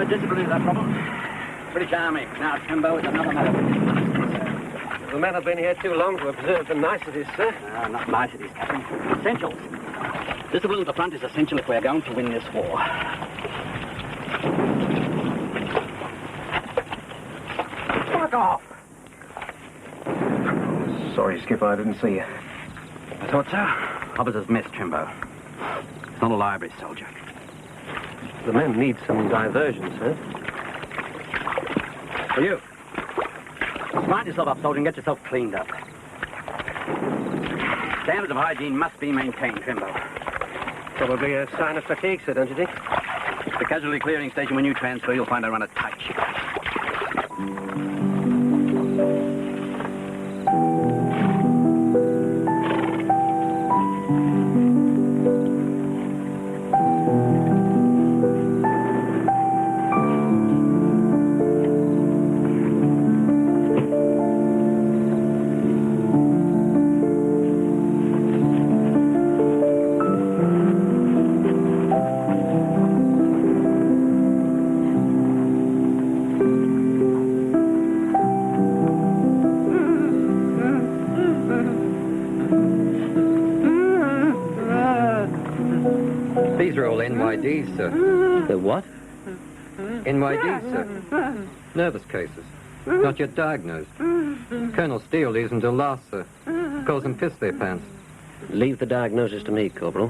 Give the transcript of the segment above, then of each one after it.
Discipline is that problem. Pretty charming. Now, Timbo, it's another matter. The men have been here too long to observe the niceties, sir. Not niceties, Captain. Essentials. Discipline at the front is essential if we're going to win this war. Fuck off! Sorry, Skipper, I didn't see you. I thought so. Officer's missed, Timbo. It's not a library soldier. The men need some diversion, sir. For you. Smarten yourself up, soldier, and get yourself cleaned up. Standards of hygiene must be maintained, Timbo. Probably a sign of fatigue, sir, don't you think? The casualty clearing station, when you transfer, you'll find I run a tight ship. Sir. The what? NYD, sir. Nervous cases. Not yet diagnosed. Colonel Steele leaves them till last, sir. Calls them piss their pants. Leave the diagnosis to me, Corporal.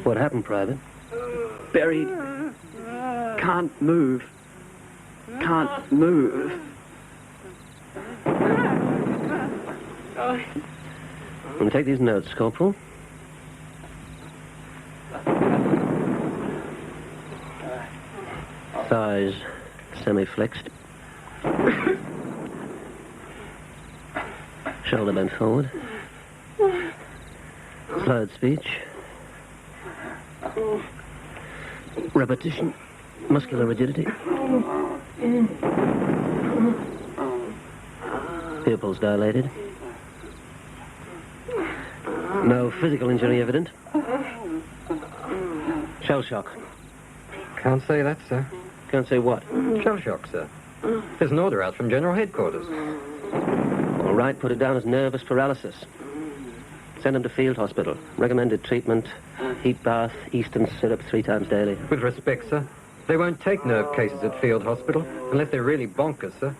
What happened, Private? Buried. Can't move. Can't move. And take these notes, Corporal. Thighs semi-flexed. Shoulder bent forward. Slurred speech. Repetition. Muscular rigidity. Pupils dilated. No physical injury evident. Shell shock. Can't say that, sir. Can't say what? Shell shock, sir. There's an order out from General Headquarters. All right, put it down as nervous paralysis. Send him to field hospital. Recommended treatment, heat bath, Eastern syrup 3 times daily. With respect, sir, they won't take nerve cases at field hospital unless they're really bonkers, sir.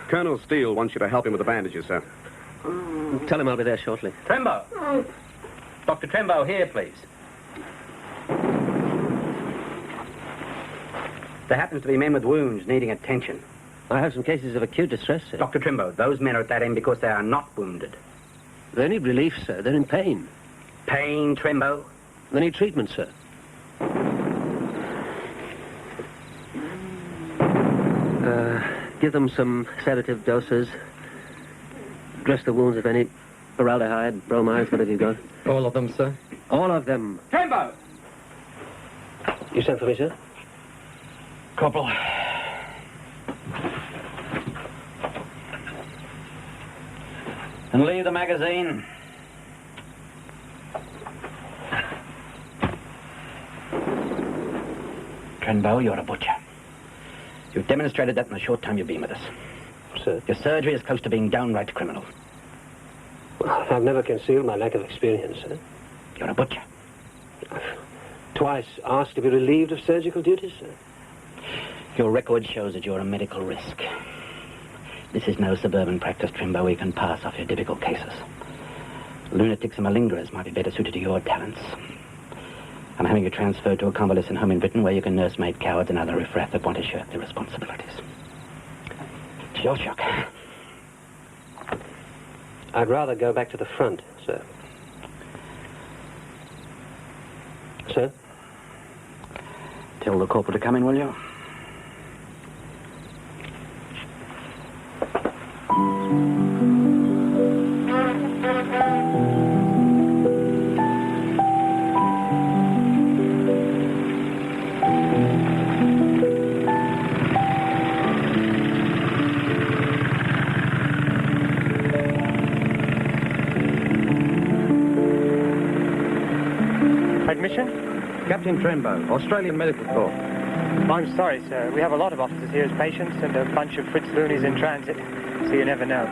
Colonel Steele wants you to help him with the bandages, sir. Tell him I'll be there shortly. Trembo! Dr. Trembo, here, please. There happens to be men with wounds needing attention. I have some cases of acute distress, sir. Dr. Trembo, those men are at that end because they are not wounded. They need relief, sir. They're in pain. Pain, Trembo? They need treatment, sir. Give them some sedative doses. Dress the wounds, if any. Formaldehyde, bromides, whatever you've got. All of them, sir? All of them. Trembo! You sent for me, sir? Corporal. And leave the magazine. Trembo, you're a butcher. You've demonstrated that in the short time you've been with us. Sir? Your surgery is close to being downright criminal. Well, I've never concealed my lack of experience, sir. You're a butcher. I've twice asked to be relieved of surgical duties, sir. Your record shows that you're a medical risk. This is no suburban practice, Trimbo. We can pass off your difficult cases. Lunatics and malingerers might be better suited to your talents. I'm having you transferred to a convalescent home in Britain where you can nursemaid cowards and other riffraff that want to shirk their responsibilities. It's your shock. I'd rather go back to the front, sir. Sir? Tell the corporal to come in, will you? Captain Trembo, Australian Medical Corps. I'm sorry, sir. We have a lot of officers here as patients and a bunch of Fritz loonies in transit, so you never know.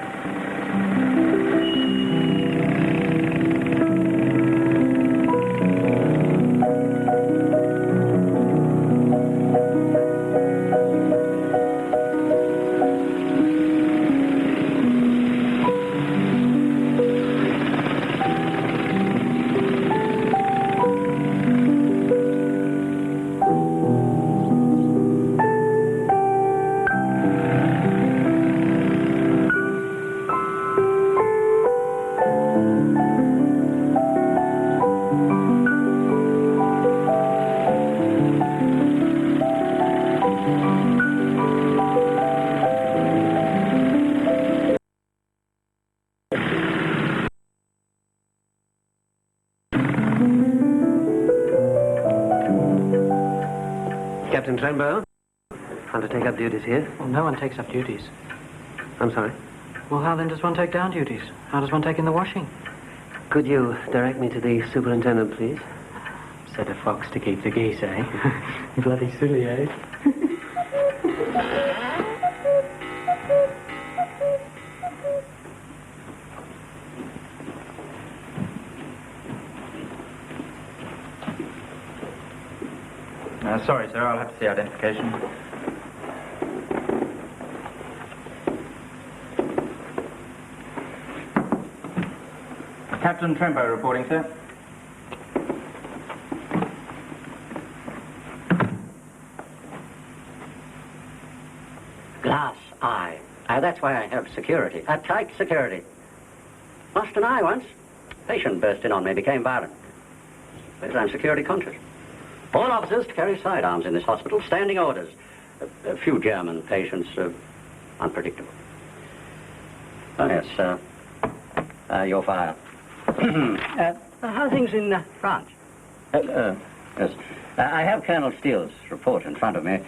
Captain Trembo, want to take up duties here? Well, no one takes up duties. I'm sorry? Well, how then does one take down duties? How does one take in the washing? Could you direct me to the superintendent, please? Set a fox to keep the geese, eh? Bloody silly, eh? Sorry, sir, I'll have to see identification. Captain Trembo reporting, sir. Glass eye. That's why I have security. A tight security. Lost an eye once. Patient burst in on me, became violent. But I'm security conscious. All officers to carry sidearms in this hospital, standing orders. A few German patients, unpredictable. Oh, yes, your file. How are things in France? Yes. I have Colonel Steele's report in front of me.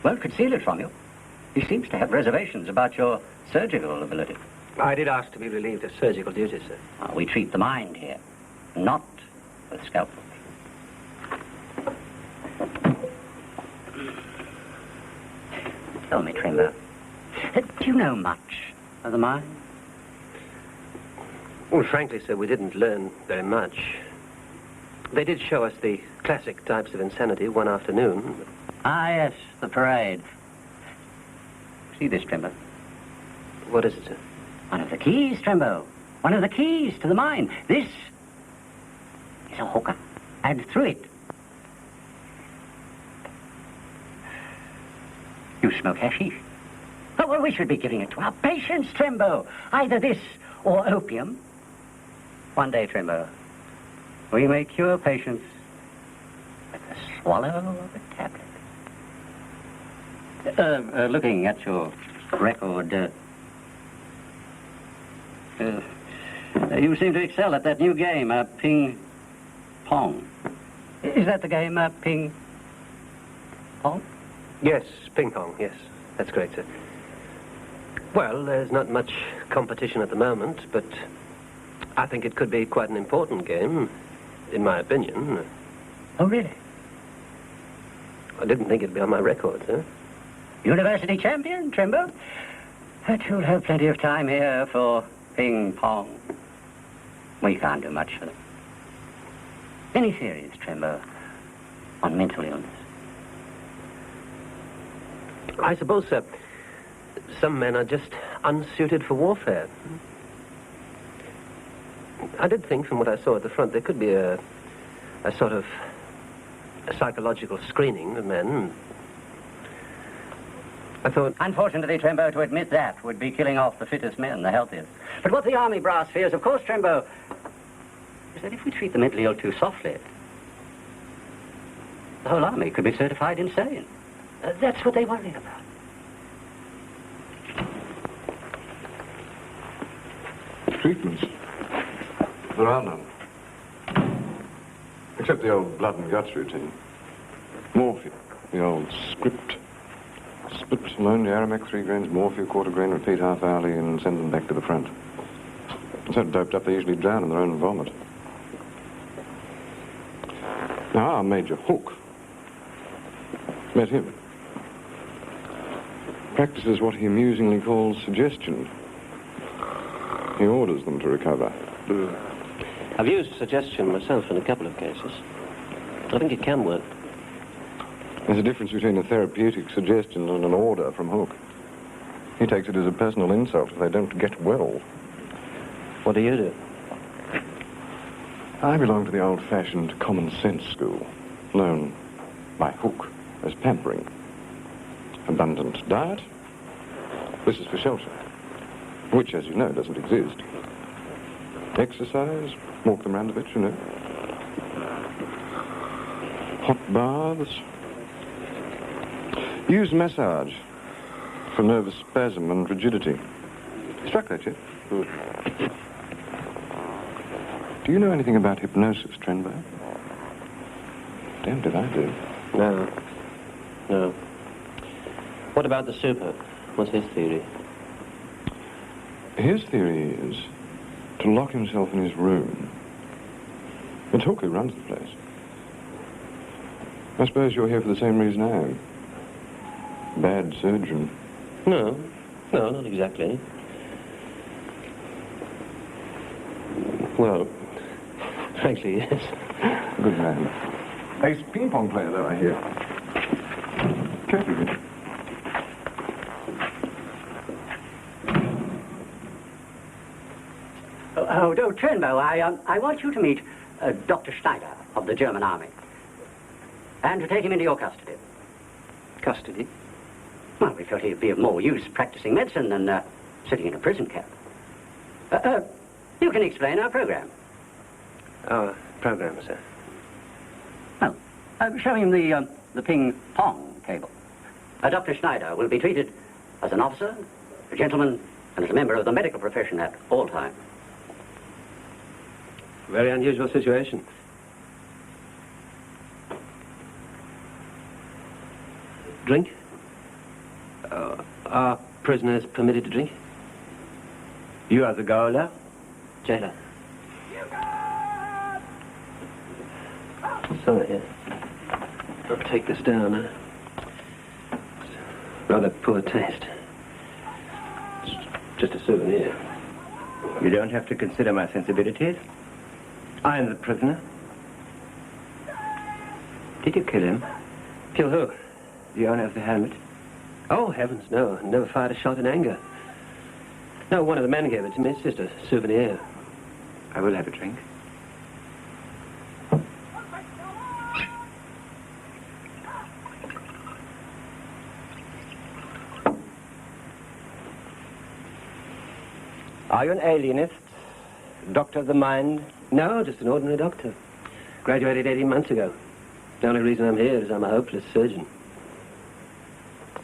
Won't conceal it from you. He seems to have reservations about your surgical ability. I did ask to be relieved of surgical duties, sir. We treat the mind here, not with scalpels. Tell me, Trembo, do you know much of the mind? Well, frankly, sir, we didn't learn very much. They did show us the classic types of insanity one afternoon. Ah, yes, the parade. See this, Trembo? What is it, sir? One of the keys, Trembo. One of the keys to the mind. This is a hookah. And through it, you smoke hashish. Oh, well, we should be giving it to our patients, Trembo. Either this or opium. One day, Trembo, we may cure patients with the swallow of a tablet. Looking at your record, you seem to excel at that new game, ping-pong. Is that the game, ping-pong? Yes, ping pong, yes. That's correct, sir. Well, there's not much competition at the moment, but I think it could be quite an important game, in my opinion. Oh, really? I didn't think it'd be on my record, sir. University champion, Trembo? But you'll have plenty of time here for ping-pong. We can't do much for them. Any theories, Trembo, on mental illness? I suppose, sir, some men are just unsuited for warfare. I did think, from what I saw at the front, there could be a sort of a psychological screening of men. I thought... Unfortunately, Trembo, to admit that would be killing off the fittest men, the healthiest. But what the army brass fears, of course, Trembo, is that if we treat the mentally ill too softly, the whole army could be certified insane. That's what they worry about. Treatments? There are none. Except the old blood and guts routine. Morphine, the old script. Split ammonia, Aramac, 3 grains, morphine, quarter grain, repeat half hourly, and send them back to the front. So doped up they usually drown in their own vomit. Now, our Major Hook met him. Practices what he amusingly calls suggestion. He orders them to recover. I've used suggestion myself in a couple of cases. I think it can work. There's a difference between a therapeutic suggestion and an order from Hook. He takes it as a personal insult if they don't get well. What do you do? I belong to the old-fashioned common sense school, known by Hook as pampering. Abundant diet. This is for shelter, which, as you know, doesn't exist. Exercise, walk them round a bit, you know. Hot baths. Use massage for nervous spasm and rigidity. Struck that yet? Good. Do you know anything about hypnosis, Trenbo? Damned if I do. No. What about the super? What's his theory? His theory is to lock himself in his room. It's Hook who runs the place. I suppose you're here for the same reason I am. Bad surgeon. No, not exactly. Well, frankly, yes. Good man. Ace ping-pong player, though, I hear. Careful with him. Oh, Trenbo, I want you to meet Dr. Schneider of the German army. And to take him into your custody. Custody? Well, we felt he'd be of more use practicing medicine than sitting in a prison camp. You can explain our program. Our program, sir? Well, show him the ping-pong table. Dr. Schneider will be treated as an officer, a gentleman, and as a member of the medical profession at all times. Very unusual situation. Drink? Are prisoners permitted to drink? You are the gaoler? Jailer. Sorry, yeah. I'll take this down. Rather poor taste. It's just a souvenir. You don't have to consider my sensibilities. I am the prisoner. Did you kill him? Kill who? The owner of the helmet? Oh, heavens, no. Never fired a shot in anger. No, one of the men gave it to me. It's just a souvenir. I will have a drink. Are you an alienist? Doctor of the mind? No, just an ordinary doctor. Graduated 18 months ago. The only reason I'm here is I'm a hopeless surgeon.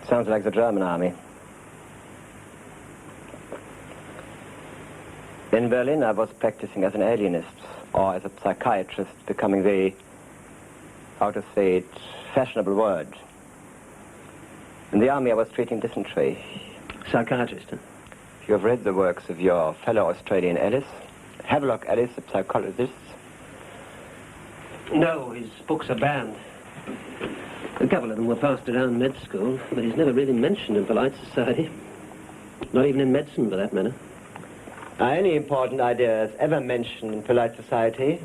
Sounds like the German army. In Berlin, I was practicing as an alienist, or as a psychiatrist, becoming the, how to say it, fashionable word. In the army, I was treating dysentery. Psychiatrist, huh? You have read the works of your fellow Australian Ellis, Havelock Ellis, the psychologist. No, his books are banned. A couple of them were passed around med school, but he's never really mentioned in polite society. Not even in medicine, for that matter. Are any important ideas ever mentioned in polite society?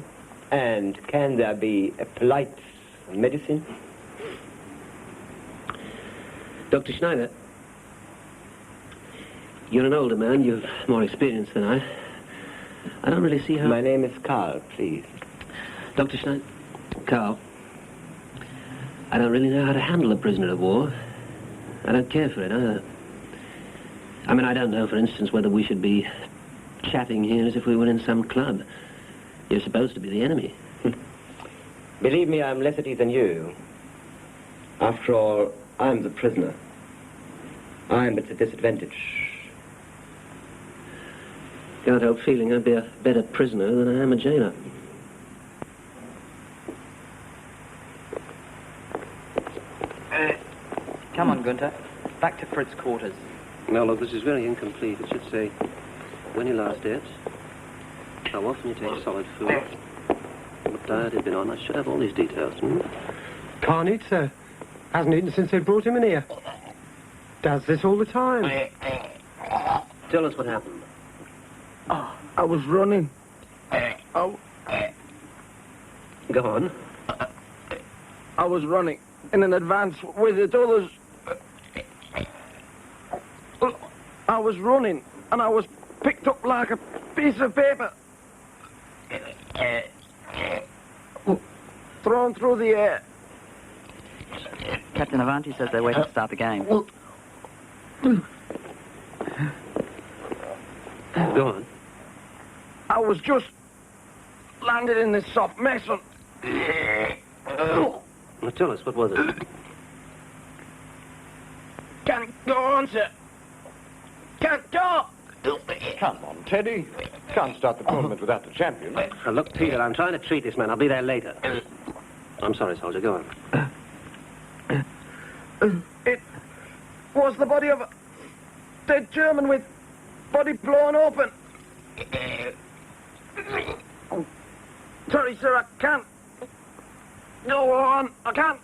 And can there be a polite medicine? Dr. Schneider, You're an older man. You've more experience than I. I don't really see how... My name is Karl, please. Dr. Schneider. Carl. I don't really know how to handle a prisoner of war. I don't care for it, either. I mean, I don't know, for instance, whether we should be chatting here as if we were in some club. You're supposed to be the enemy. Believe me, I'm less at ease than you. After all, I'm the prisoner. I'm at a disadvantage. Can't help feeling I'd be a better prisoner than I am a jailer. Come on, Gunter. Back to Fritz's quarters. No, look, this is very incomplete. It should say when you last ate, how often you take solid food, what diet you've been on. I should have all these details. Can't eat, sir. Hasn't eaten since they brought him in here. Does this all the time. Tell us what happened. I was running. Go on. I was running in an advance with the others. I was running, and I was picked up like a piece of paper. Thrown through the air. Captain Avanti says they're waiting to start the game. Go on. I was just landed in this soft mess and... Well, tell us, what was it? Can't go on, sir. Can't go. Come on, Teddy. Can't start the tournament without the champion. Now, look, Peter, I'm trying to treat this man. I'll be there later. I'm sorry, soldier. Go on. It was the body of a dead German with body blown open. Sorry, sir, I can't. Go on, I can't.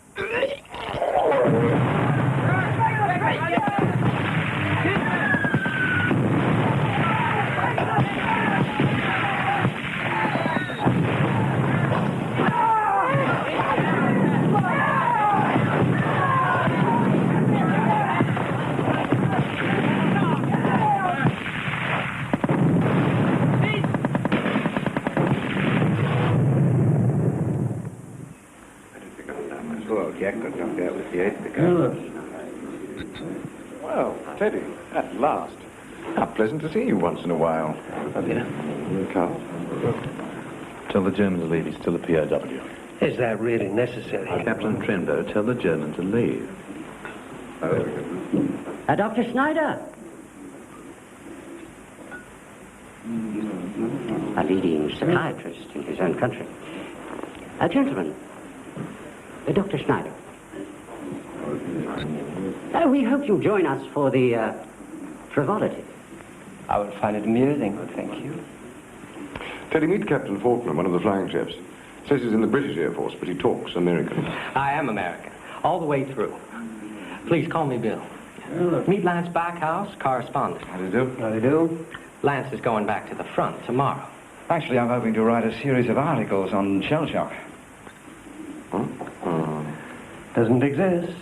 Well, Teddy, at last. How pleasant to see you once in a while. Carl? Tell the German to leave. He's still a POW. Is that really necessary? Captain Trimbo, tell the German to leave. Dr. Schneider. A leading psychiatrist in his own country. Gentlemen, Dr. Schneider. We hope you'll join us for the frivolity. I will find it amusing, thank you. Teddy, meet Captain Faulkner, one of the flying chefs. Says he's in the British Air Force, but he talks American. I am American, all the way through. Please call me Bill. Meet Lance Backhouse, correspondent. How do you do? How do you do? Lance is going back to the front tomorrow. Actually, I'm hoping to write a series of articles on shell shock. Huh? Doesn't exist.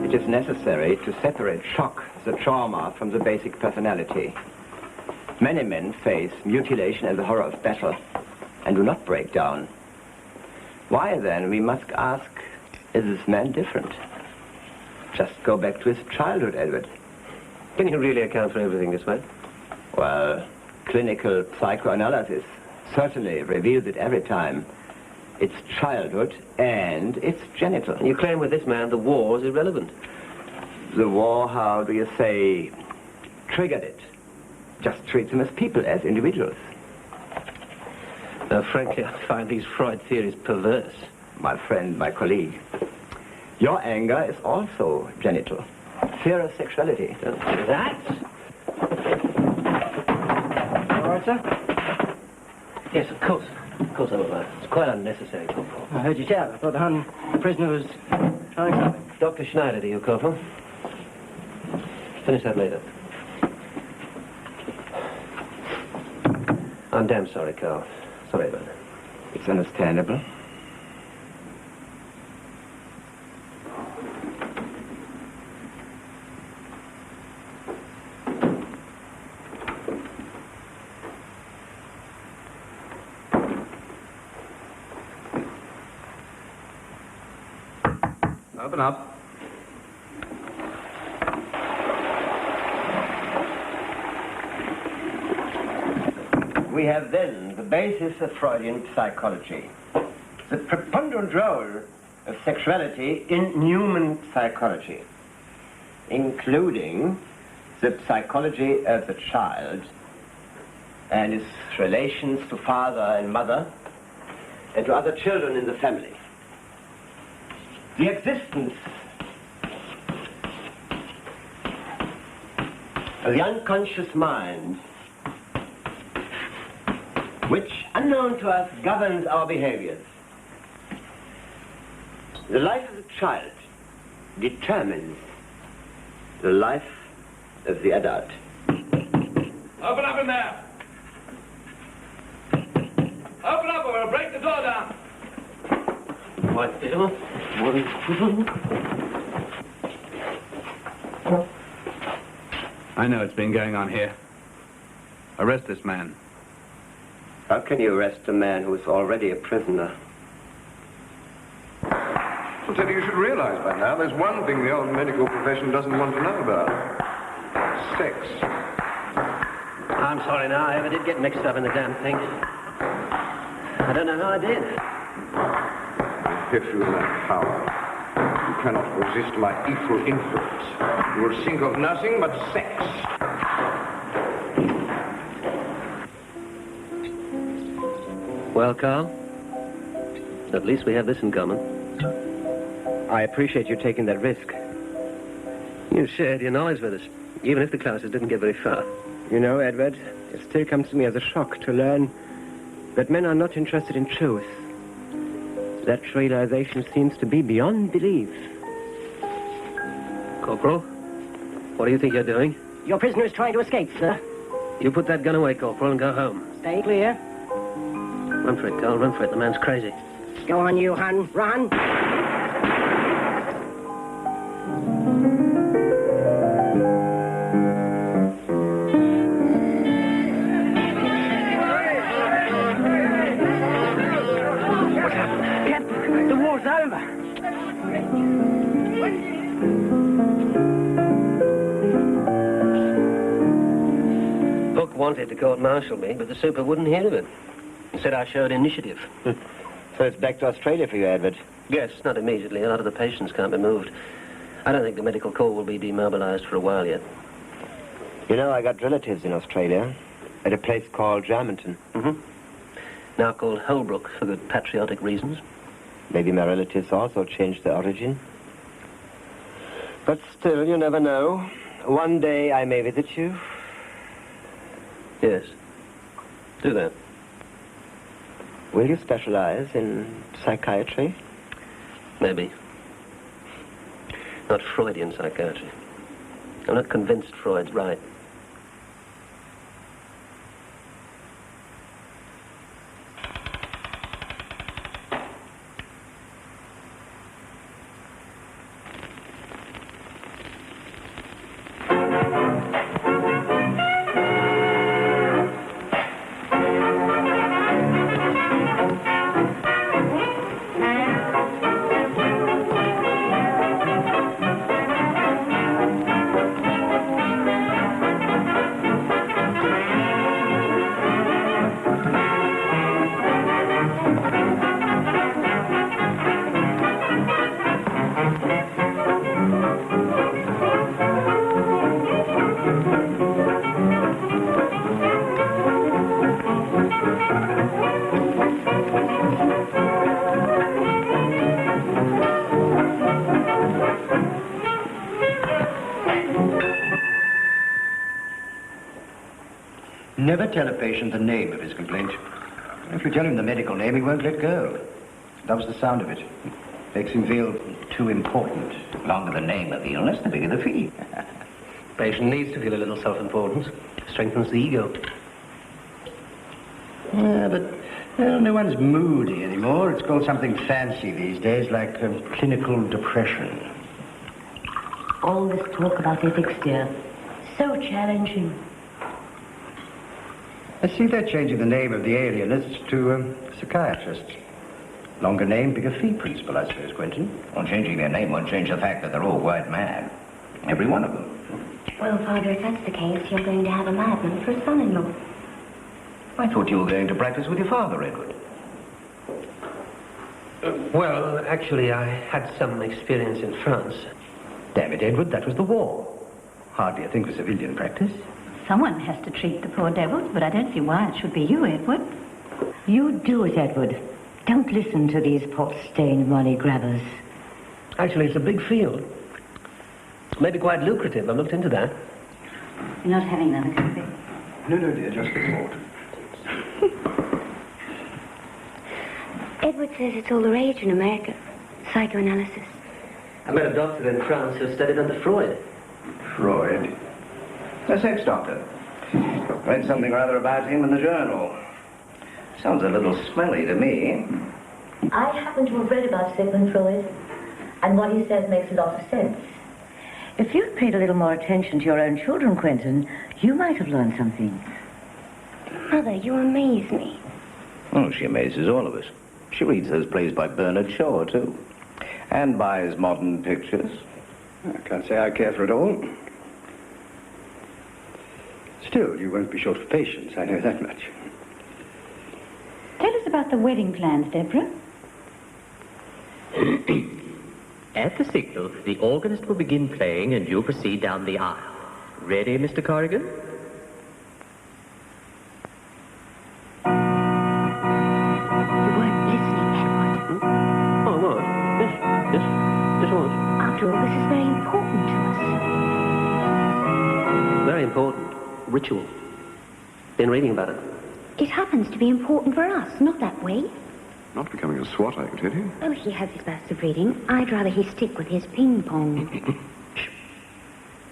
It is necessary to separate shock, the trauma, from the basic personality. Many men face mutilation and the horror of battle and do not break down. Why then, we must ask, is this man different? Just go back to his childhood, Edward. Can you really account for everything this way? Well, clinical psychoanalysis certainly reveals it every time. It's childhood and it's genital. You claim with this man the war is irrelevant. The war, how do you say, triggered it. Just treats them as people, as individuals. Now, frankly, I find these Freud theories perverse. My friend, my colleague, your anger is also genital. Fear of sexuality. Don't do that. All right, sir? Yes, of course. Of course I will. It's quite unnecessary, Corporal. I heard you shout. I thought the Hun prisoner was trying something. Dr. Schneider, do you, Corporal? Finish that later. I'm damn sorry, Carl. Sorry about it. It's understandable. Open up. We have then the basis of Freudian psychology, the preponderant role of sexuality in human psychology, including the psychology of the child and its relations to father and mother and to other children in the family. The existence of the unconscious mind, which, unknown to us, governs our behaviors. The life of the child determines the life of the adult. Open up in there! Open up or we'll break the door down! What, Bill? I know it's been going on here. Arrest this man. How can you arrest a man who is already a prisoner? Well, Teddy, you should realize by now there's one thing the old medical profession doesn't want to know about. Sex. I'm sorry now. I ever did get mixed up in the damn thing. I don't know how I did. If you have power, you cannot resist my equal influence. You will think of nothing but sex. Well, Carl, at least we have this in common. I appreciate you taking that risk. You shared your knowledge with us, even if the classes didn't get very far. You know, Edward, it still comes to me as a shock to learn that men are not interested in truth. That realization seems to be beyond belief. Corporal, what do you think you're doing? Your prisoner is trying to escape, sir. You put that gun away, Corporal, and go home. Stay clear. Run for it, Carl, run for it. The man's crazy. Go on, you hun. Run. What happened? Captain, the war's over. Book wanted to court-martial me, but the super wouldn't hear of it. He said I showed initiative. So it's back to Australia for you, Edward? Yes, not immediately. A lot of the patients can't be moved. I don't think the medical corps will be demobilized for a while yet. You know, I got relatives in Australia at a place called Germantown. Mm-hmm. Now called Holbrook for good patriotic reasons. Maybe my relatives also changed their origin. But still, you never know. One day I may visit you. Yes. Do that. Will you specialize in psychiatry? Maybe. Not Freudian psychiatry. I'm not convinced Freud's right. Never tell a patient the name of his complaint. If you tell him the medical name, he won't let go. Loves the sound of it. Makes him feel too important. The longer the name of the illness, the bigger the fee. Patient needs to feel a little self-importance. Strengthens the ego. Yeah, but no one's moody anymore. It's called something fancy these days, like clinical depression. All this talk about ethics, dear. So challenging. I see they're changing the name of the alienists to psychiatrists. Longer name, bigger fee principle, I suppose, Quentin. Well, changing their name won't change the fact that they're all white mad. Every one of them. Well, Father, if that's the case, you're going to have a madman for a son-in-law. I thought you were going to practice with your father, Edward. Well, actually, I had some experience in France. Damn it, Edward, that was the war. Hardly a thing for civilian practice. Someone has to treat the poor devils, but I don't see why it should be you, Edward. You do it, Edward. Don't listen to these pot-stained money grabbers. Actually, it's a big field. Maybe quite lucrative. I've looked into that. You're not having another coffee? No, dear, just a thought. Edward says it's all the rage in America. Psychoanalysis. I met a doctor in France who studied under Freud. Freud? A sex doctor. Read something rather about him in the journal. Sounds a little smelly to me. I happen to have read about Sigmund Freud, and what he says makes a lot of sense. If you'd paid a little more attention to your own children, Quentin, you might have learned something. Mother, you amaze me. Oh, she amazes all of us. She reads those plays by Bernard Shaw, too. And buys modern pictures. I can't say I care for it all. Still, you won't be short of patience, I know that much. Tell us about the wedding plans, Deborah. At the signal, the organist will begin playing and you'll proceed down the aisle. Ready, Mr. Corrigan? You weren't listening, Edward. Oh, what? Yes, what? After all, this is very important to us. Very important. Ritual. Been reading about it. It happens to be important for us, not that way. Not becoming a swot, I can tell you. Oh, he has his bursts of reading. I'd rather he stick with his ping-pong.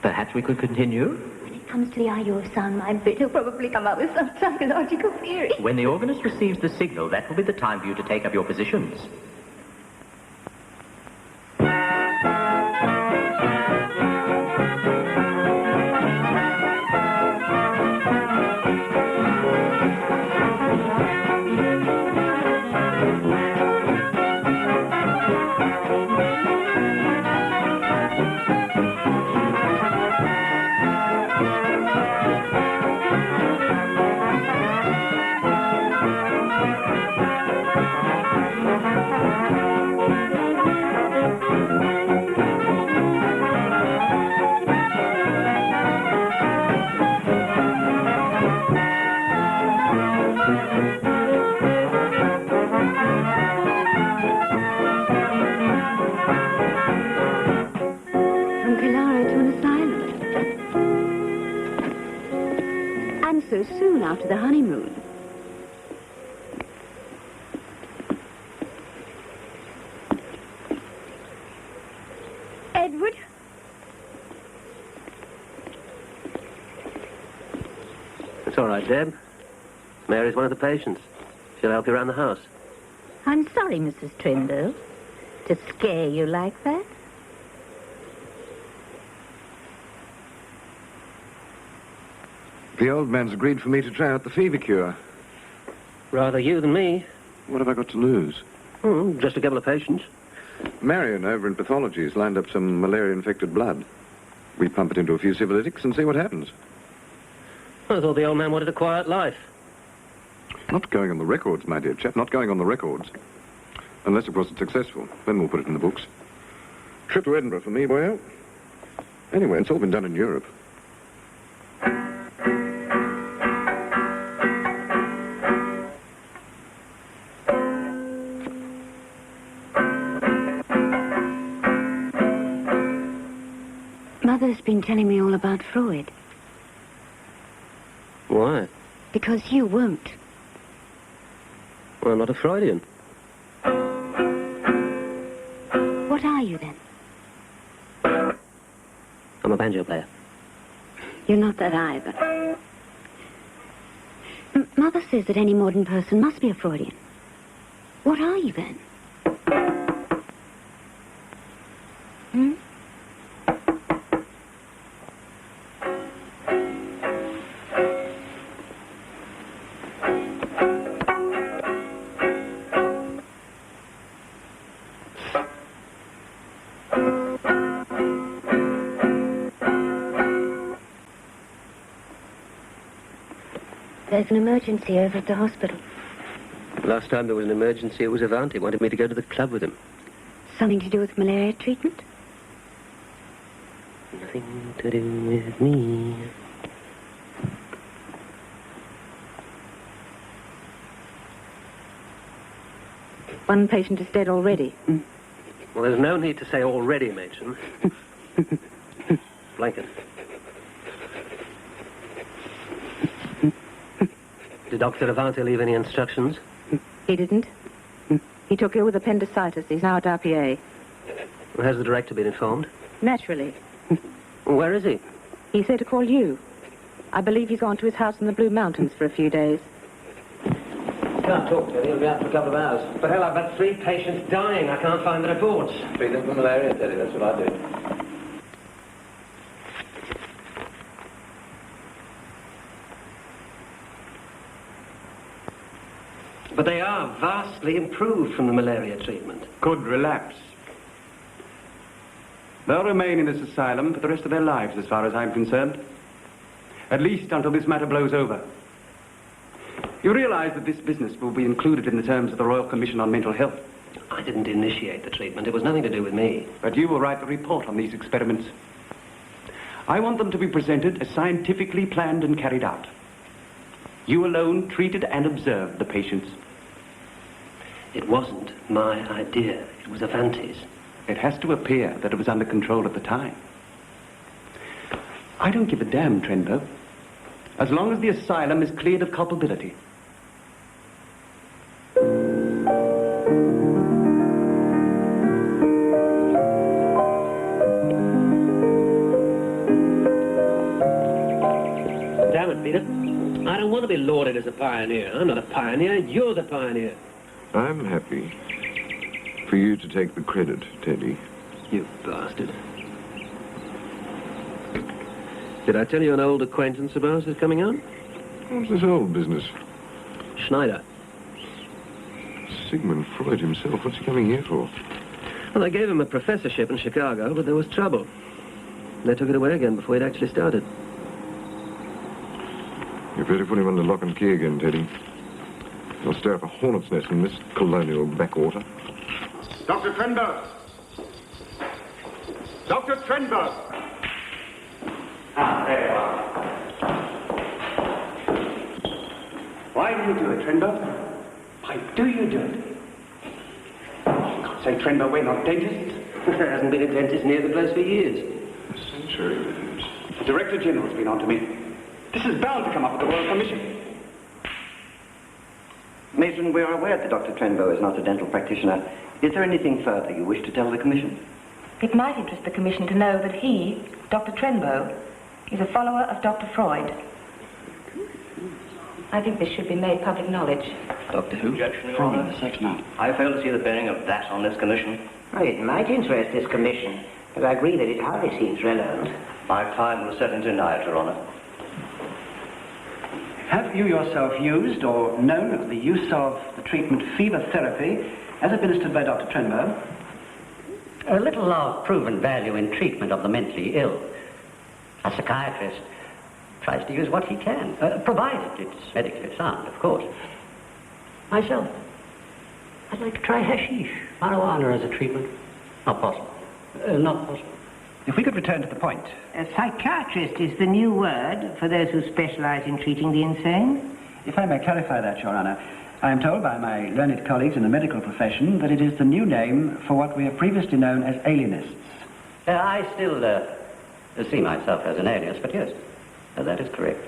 Perhaps we could continue? When it comes to the Are You a Son, my bit, he'll probably come up with some psychological theory. When the organist receives the signal, that will be the time for you to take up your positions. Soon after the honeymoon. Edward? It's all right, Deb. Mary's one of the patients. She'll help you around the house. I'm sorry, Mrs. Trindle, to scare you like that. The old man's agreed for me to try out the fever cure. Rather you than me. What have I got to lose? Just a couple of patients. Marion over in pathology has lined up some malaria-infected blood. We pump it into a few syphilitics and see what happens. I thought the old man wanted a quiet life. Not going on the records, my dear chap, not going on the records. Unless, of course, it's successful. Then we'll put it in the books. Trip to Edinburgh for me, boyo. Anyway, it's all been done in Europe. Mother's been telling me all about Freud. Why? Because you won't. Well, I'm not a Freudian. What are you, then? I'm a banjo player. You're not that either. Mother says that any modern person must be a Freudian. What are you then? Hmm? There's an emergency over at the hospital. Last time there was an emergency, it was Avanti. Wanted me to go to the club with him. Something to do with malaria treatment? Nothing to do with me. One patient is dead already. Well, there's no need to say already, Matron. Blanket. Did Dr. Avanti leave any instructions? He didn't. He took ill with appendicitis. He's now at RPA. Well, has the director been informed? Naturally. Where is he? He said to call you. I believe he's gone to his house in the Blue Mountains for a few days. Can't talk to him. He'll be out for a couple of hours. But hell, I've had 3 patients dying. I can't find the reports. Treat them for malaria, Teddy. That's what I do. But they are vastly improved from the malaria treatment. Could relapse. They'll remain in this asylum for the rest of their lives, as far as I'm concerned. At least until this matter blows over. You realize that this business will be included in the terms of the Royal Commission on Mental Health. I didn't initiate the treatment. It was nothing to do with me. But you will write the report on these experiments. I want them to be presented as scientifically planned and carried out. You alone treated and observed the patients. It wasn't my idea. It was Avanti's. It has to appear that it was under control at the time. I don't give a damn, Trenbo. As long as the asylum is cleared of culpability. Damn it, Peter. I don't want to be lauded as a pioneer. I'm not a pioneer. You're the pioneer. I'm happy for you to take the credit, Teddy. You bastard. Did I tell you an old acquaintance of ours is coming on? What's this old business? Schneider. Sigmund Freud himself. What's he coming here for? Well, they gave him a professorship in Chicago, but there was trouble. They took it away again before he'd actually started. You better put him under lock and key again, Teddy. He'll stir up a hornet's nest in this colonial backwater. Dr. Trenberg! Dr. Trenberg! Ah, there you are. Why do you do it, Trenberg? Why do you do it? Oh, for God's sake, Trenberg, we're not dentists. There hasn't been a dentist near the place for years. A century. The Director General's been on to me. This is bound to come up with the Royal Commission. Mason, we are aware that Dr. Trenbo is not a dental practitioner. Is there anything further you wish to tell the Commission? It might interest the Commission to know that he, Dr. Trenbo, is a follower of Dr. Freud. I think this should be made public knowledge. Dr. Who? Objection, Your Honor. Such not. I fail to see the bearing of that on this commission. Well, it might interest this commission, but I agree that it hardly seems relevant. My client will certainly deny it, Your Honor. Have you yourself used or known of the use of the treatment fever therapy as administered by Dr. Trenbo? A little of proven value in treatment of the mentally ill. A psychiatrist tries to use what he can, provided it's medically sound, of course. Myself, I'd like to try hashish, marijuana as a treatment. Not possible. Not possible. If we could return to the point. A psychiatrist is the new word for those who specialize in treating the insane. If I may clarify that, Your Honor, I am told by my learned colleagues in the medical profession that it is the new name for what we have previously known as alienists. I still see myself as an alienist, but yes, that is correct.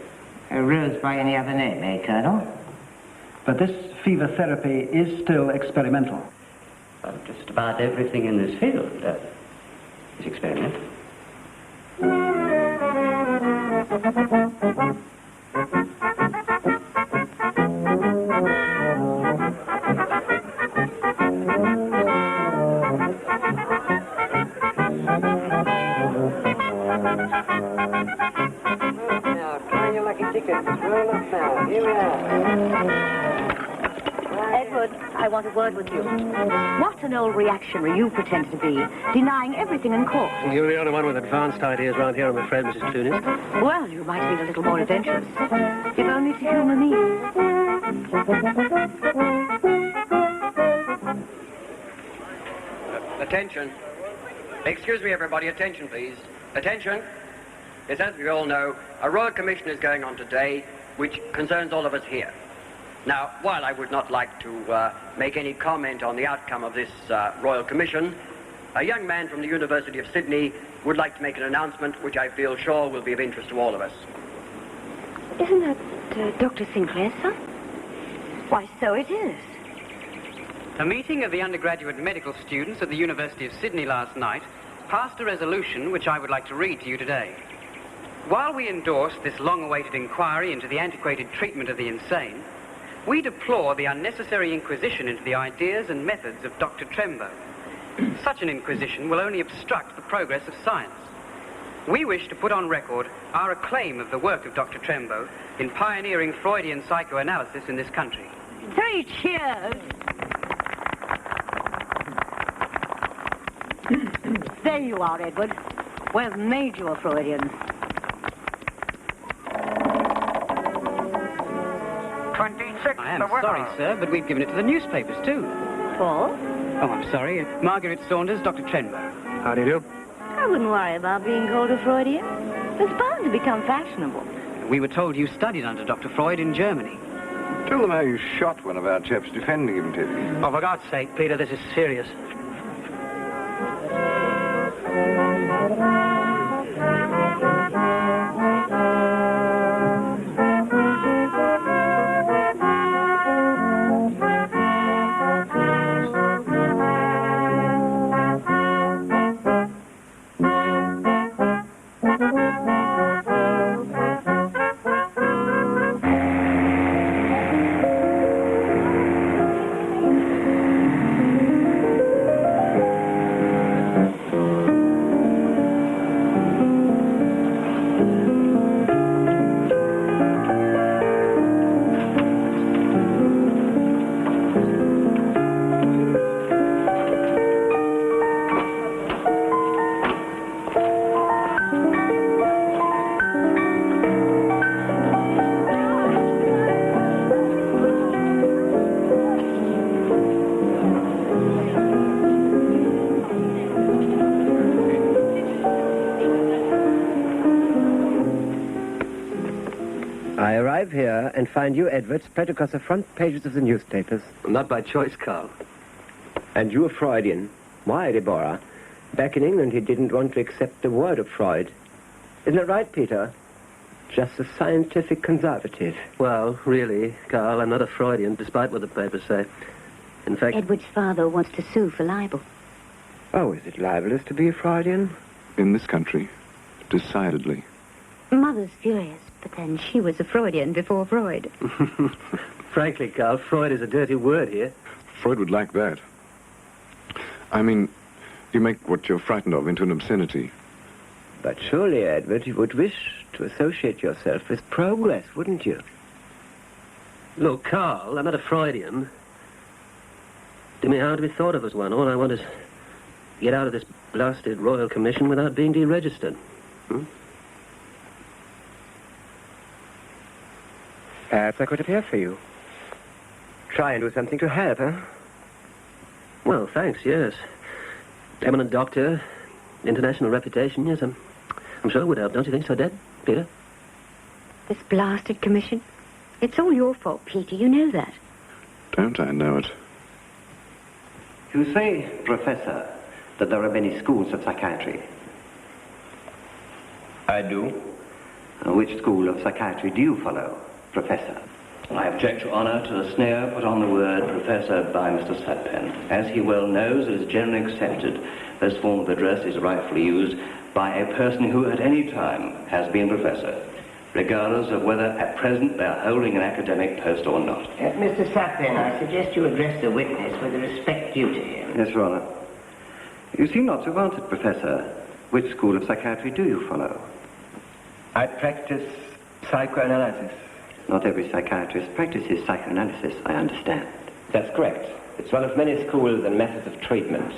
Rose by any other name, eh, Colonel? But this fever therapy is still experimental. Well, just about everything in this field is experimental. Edward, I want a word with you. What an old reactionary you pretend to be, denying everything in court. You're the only one with advanced ideas around here, I'm afraid, Mrs. Tunis. Well, you might have been a little more adventurous. If only to humor me. Attention. Excuse me, everybody. Attention, please. Attention. Yes, as we all know, a Royal Commission is going on today, which concerns all of us here. Now, while I would not like to make any comment on the outcome of this Royal Commission, a young man from the University of Sydney would like to make an announcement which I feel sure will be of interest to all of us. Isn't that Dr. Sinclair's son? Why, so it is. A meeting of the undergraduate medical students at the University of Sydney last night passed a resolution which I would like to read to you today. While we endorse this long-awaited inquiry into the antiquated treatment of the insane, we deplore the unnecessary inquisition into the ideas and methods of Dr. Trembo. Such an inquisition will only obstruct the progress of science. We wish to put on record our acclaim of the work of Dr. Trembo in pioneering Freudian psychoanalysis in this country. 3 cheers! There you are, Edward. We've made you a Freudian. 26. I am sorry, sir, but we've given it to the newspapers, too. Paul? Oh, I'm sorry. Margaret Saunders, Dr. Trembo. How do you do? I wouldn't worry about being called a Freudian. It's bound to become fashionable. We were told you studied under Dr. Freud in Germany. Tell them how you shot one of our chaps defending him, Teddy. Oh, for God's sake, Peter, this is serious. I arrive here and find you, Edward, spread across the front pages of the newspapers. Not by choice, Carl. And you a Freudian. Why, Deborah? Back in England, he didn't want to accept the word of Freud. Isn't that right, Peter? Just a scientific conservative. Well, really, Carl, I'm not a Freudian, despite what the papers say. In fact... Edward's father wants to sue for libel. Oh, is it libelous to be a Freudian? In this country, decidedly. Mother's furious, but then she was a Freudian before Freud. Frankly, Carl, Freud is a dirty word here. Freud would like that. I mean, you make what you're frightened of into an obscenity. But surely, Edward, you would wish to associate yourself with progress, wouldn't you? Look, Carl, I'm not a Freudian. Do me harm to be thought of as one. All I want is get out of this blasted Royal Commission without being deregistered. Perhaps I could appear for you. Try and do something to help, huh? Well, thanks, yes. Eminent doctor, international reputation, yes, I'm sure it would help. Don't you think so, Dad? Peter? This blasted commission? It's all your fault, Peter. You know that. Don't I know it? You say, Professor, that there are many schools of psychiatry. I do. Which school of psychiatry do you follow, Professor? I object, Your Honour, to the sneer put on the word Professor by Mr. Sudpen. As he well knows, it is generally accepted this form of address is rightfully used by a person who at any time has been Professor, regardless of whether at present they are holding an academic post or not. Mr. Sudpen, I suggest you address the witness with the respect due to him. Yes, Your Honour. You seem not to have answered, Professor. Which school of psychiatry do you follow? I practice psychoanalysis. Not every psychiatrist practices psychoanalysis, I understand. That's correct. It's one of many schools and methods of treatment,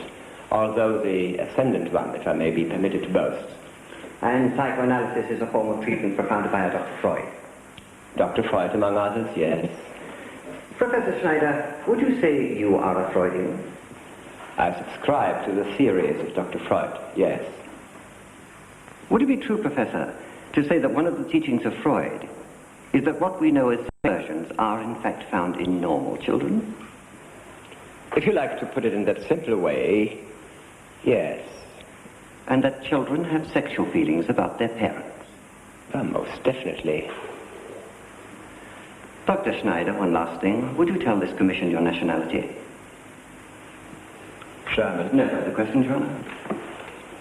although the ascendant one, if I may be permitted to boast. And psychoanalysis is a form of treatment propounded by Dr. Freud. Dr. Freud, among others, yes. Professor Schneider, would you say you are a Freudian? I subscribe to the theories of Dr. Freud, yes. Would it be true, Professor, to say that one of the teachings of Freud is that what we know as perversions are in fact found in normal children? If you like to put it in that simple way, yes. And that children have sexual feelings about their parents? Most definitely. Dr. Schneider, one last thing. Would you tell this commission your nationality? German. No further questions, Your Honor.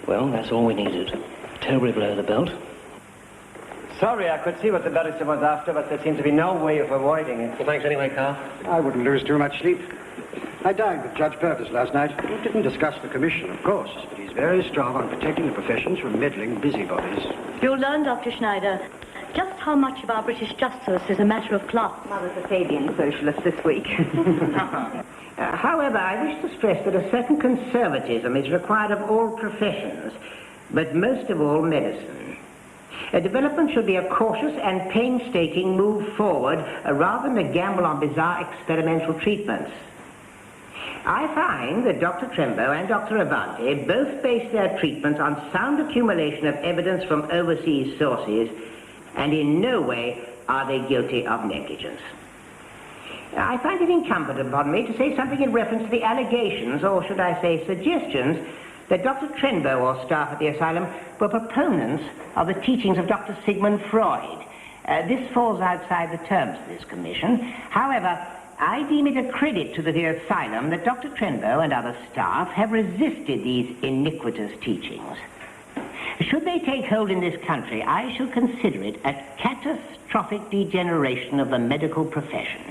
Well, that's all we needed. Terribly below the belt. Sorry, I could see what the barrister was after, but there seemed to be no way of avoiding it. Well, thanks anyway, Carl. I wouldn't lose too much sleep. I dined with Judge Purvis last night. We didn't discuss the commission, of course, but he's very strong on protecting the professions from meddling busybodies. You'll learn, Dr. Schneider, just how much of our British justice is a matter of class. Mother's a Fabian socialist this week. However, I wish to stress that a certain conservatism is required of all professions, but most of all medicine. Development should be a cautious and painstaking move forward rather than a gamble on bizarre experimental treatments. I find that Dr. Trembo and Dr. Avanti both base their treatments on sound accumulation of evidence from overseas sources, and in no way are they guilty of negligence. I find it incumbent upon me to say something in reference to the allegations, or should I say suggestions, that Dr. Trenbo or staff at the asylum were proponents of the teachings of Dr. Sigmund Freud. This falls outside the terms of this commission. However, I deem it a credit to the asylum that Dr. Trenbo and other staff have resisted these iniquitous teachings. Should they take hold in this country, I shall consider it a catastrophic degeneration of the medical profession.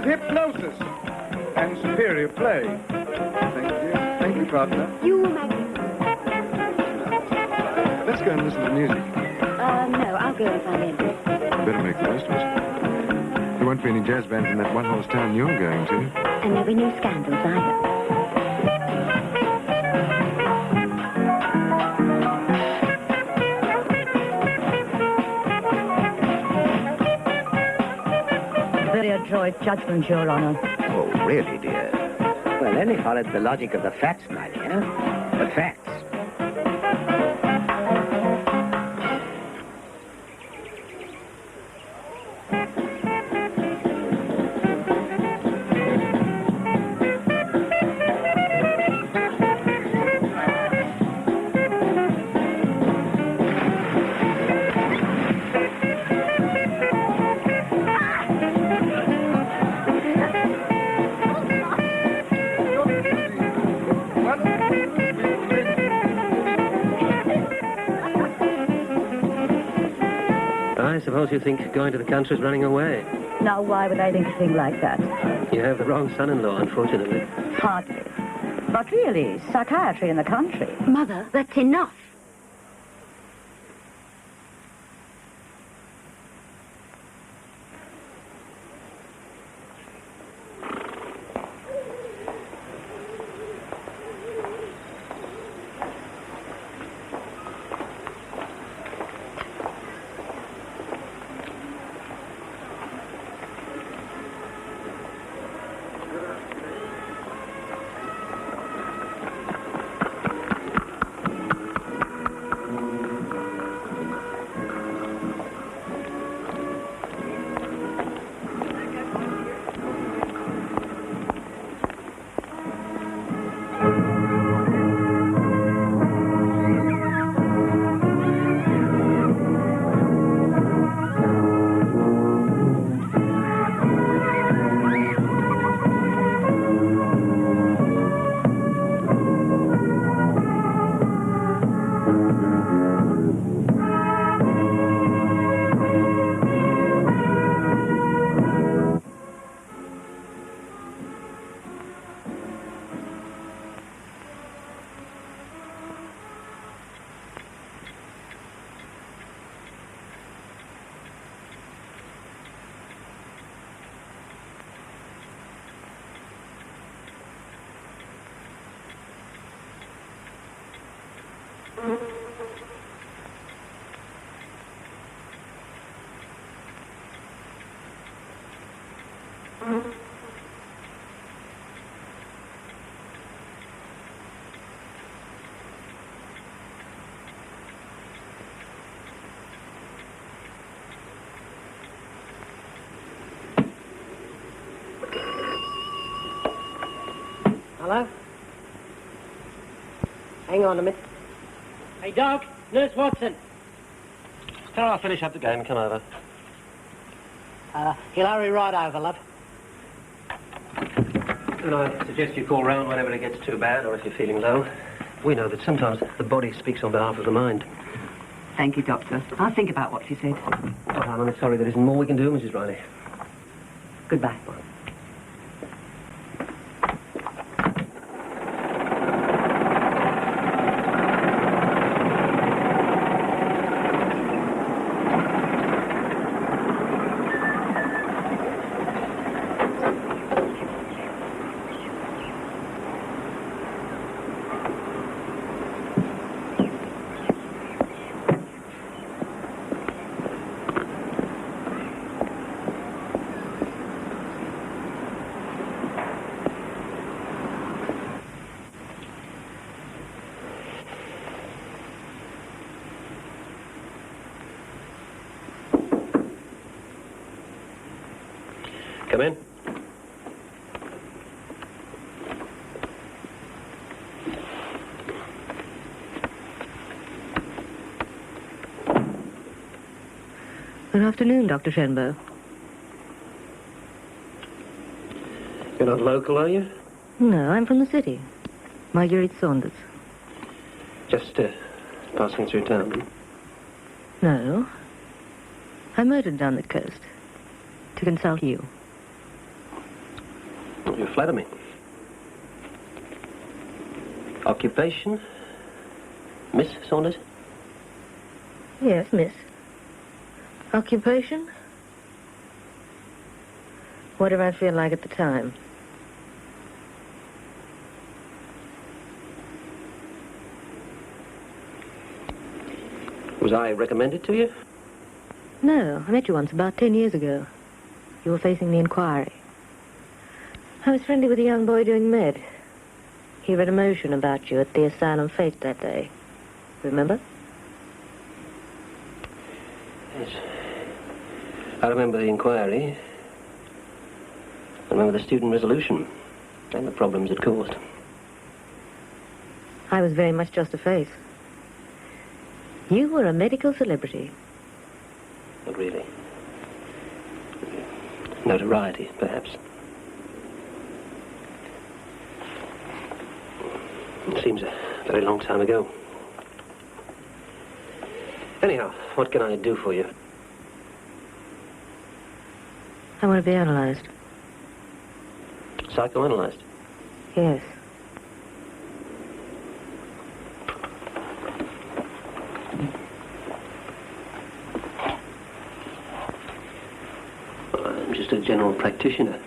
Hypnosis and superior play. Thank you, partner. You were magnificent. Let's go and listen to music. No, I'll go if I'm in. Better make the most of it. There won't be any jazz bands in that one-horse town you're going to. And there'll be no scandals either. Very adroit judgment, Your Honor. Oh, really, dear? Well, then he followed the logic of the facts, my dear. The facts. I suppose you think going to the country is running away. Now, why would I think a thing like that? You have the wrong son-in-law, unfortunately. Hardly. But really, psychiatry in the country. Mother, that's enough. Hello? Hang on a minute. Hey, Doc, Nurse Watson. Tell her I'll finish up the game and come over. He'll hurry right over, love. And I suggest you call round whenever it gets too bad or if you're feeling low. We know that sometimes the body speaks on behalf of the mind. Thank you, Doctor. I'll think about what she said. Oh, I'm sorry there isn't more we can do, Mrs. Riley. Goodbye. Come in. Good afternoon, Dr. Shenbo. You're not local, are you? No, I'm from the city. Marguerite Saunders. Just passing through town. No. I motored down the coast to consult you. You flatter me. Occupation? Miss Saunders? Yes, miss. Occupation? Whatever I feel like at the time. Was I recommended to you? No, I met you once about 10 years ago. You were facing the inquiry. I was friendly with a young boy doing med. He read a motion about you at the asylum fete that day. Remember? Yes. I remember the inquiry. I remember the student resolution and the problems it caused. I was very much just a face. You were a medical celebrity. Not really. Notoriety, perhaps. It seems a very long time ago. Anyhow, what can I do for you? I want to be analyzed. Psychoanalyzed? Yes. I'm just a general practitioner.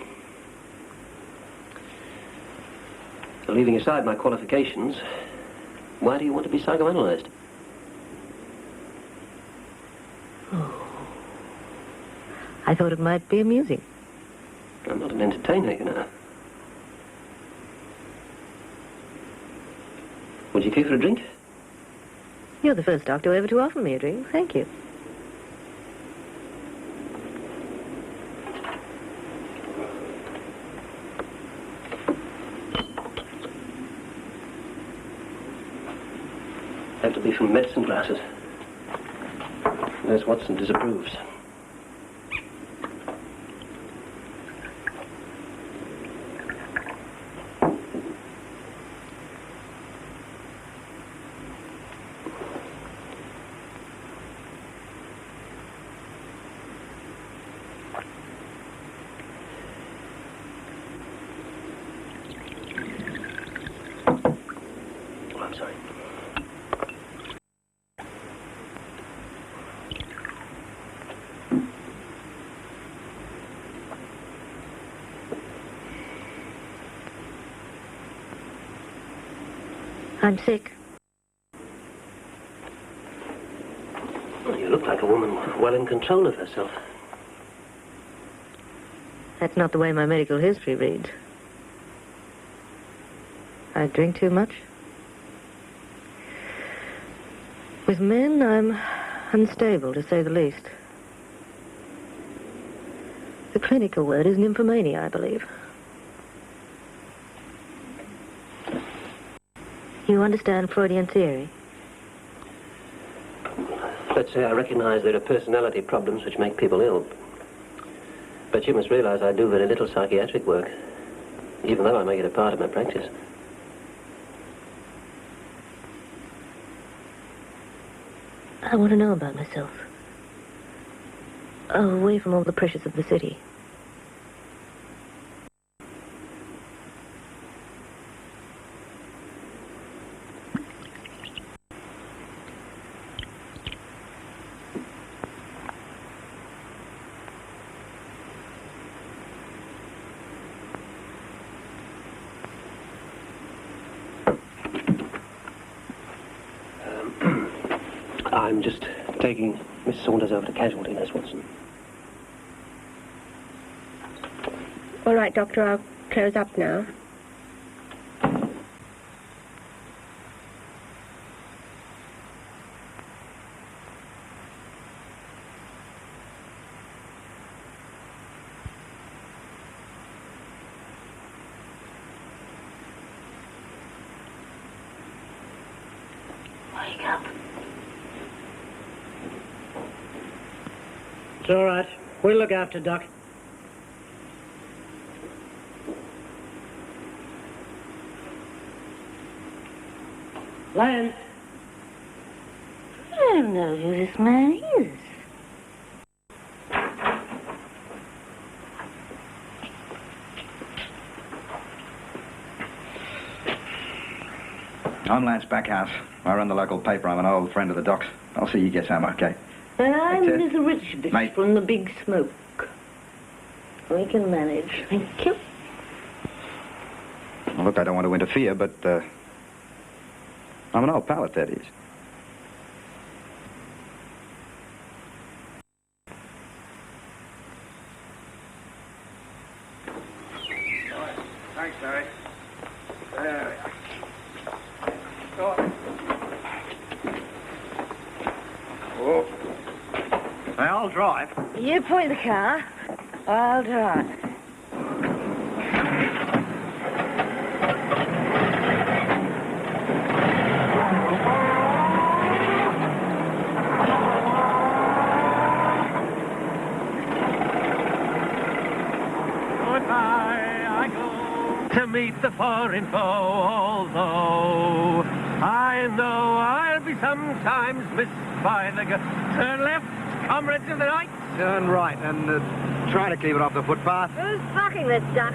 Leaving aside my qualifications, why do you want to be psychoanalyzed? Oh. I thought it might be amusing. I'm not an entertainer, you know. Would you care for a drink? You're the first doctor ever to offer me a drink. Thank you. Have to be from medicine glasses. Nurse Watson disapproves. I'm sorry. I'm sick. well in control of herself. That's not the way my medical history reads. I drink too much. With men, I'm unstable, to say the least. The clinical word is nymphomania, I believe. You understand Freudian theory? Let's say I recognize there are personality problems which make people ill. But you must realize I do very little psychiatric work, even though I make it a part of my practice. I want to know about myself. Away from all the pressures of the city. I'm just taking Miss Saunders over to casualty, Nurse Watson. All right, Doctor, I'll close up now. Wake up. It's all right. We'll look after Doc. Lion. I don't know who this man is. I'm Lance Backhouse. I run the local paper. I'm an old friend of the Doc's. I'll see you get home, okay? And I'm That's it. Miss Richards Mate. from the Big Smoke. We can manage. Thank you. Well, look, I don't want to interfere, but, I'm an old pal, that is. Thanks, Harry. There we are. Oh. I'll drive. You point the car. I'll drive. To meet the foreign foe, although I know I'll be sometimes missed by the turn left, comrades of the night. Turn right and try to keep it off the footpath. Who's fucking this duck?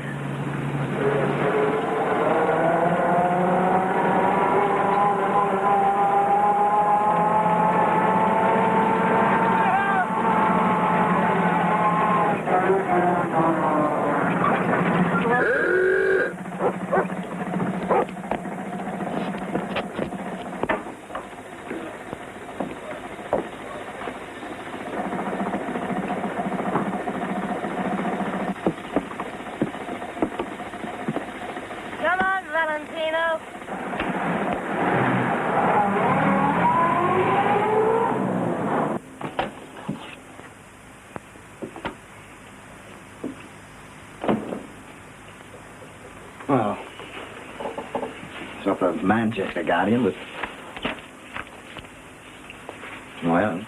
Come on, Valentino. Well, it's not the Manchester Guardian, but it's my own.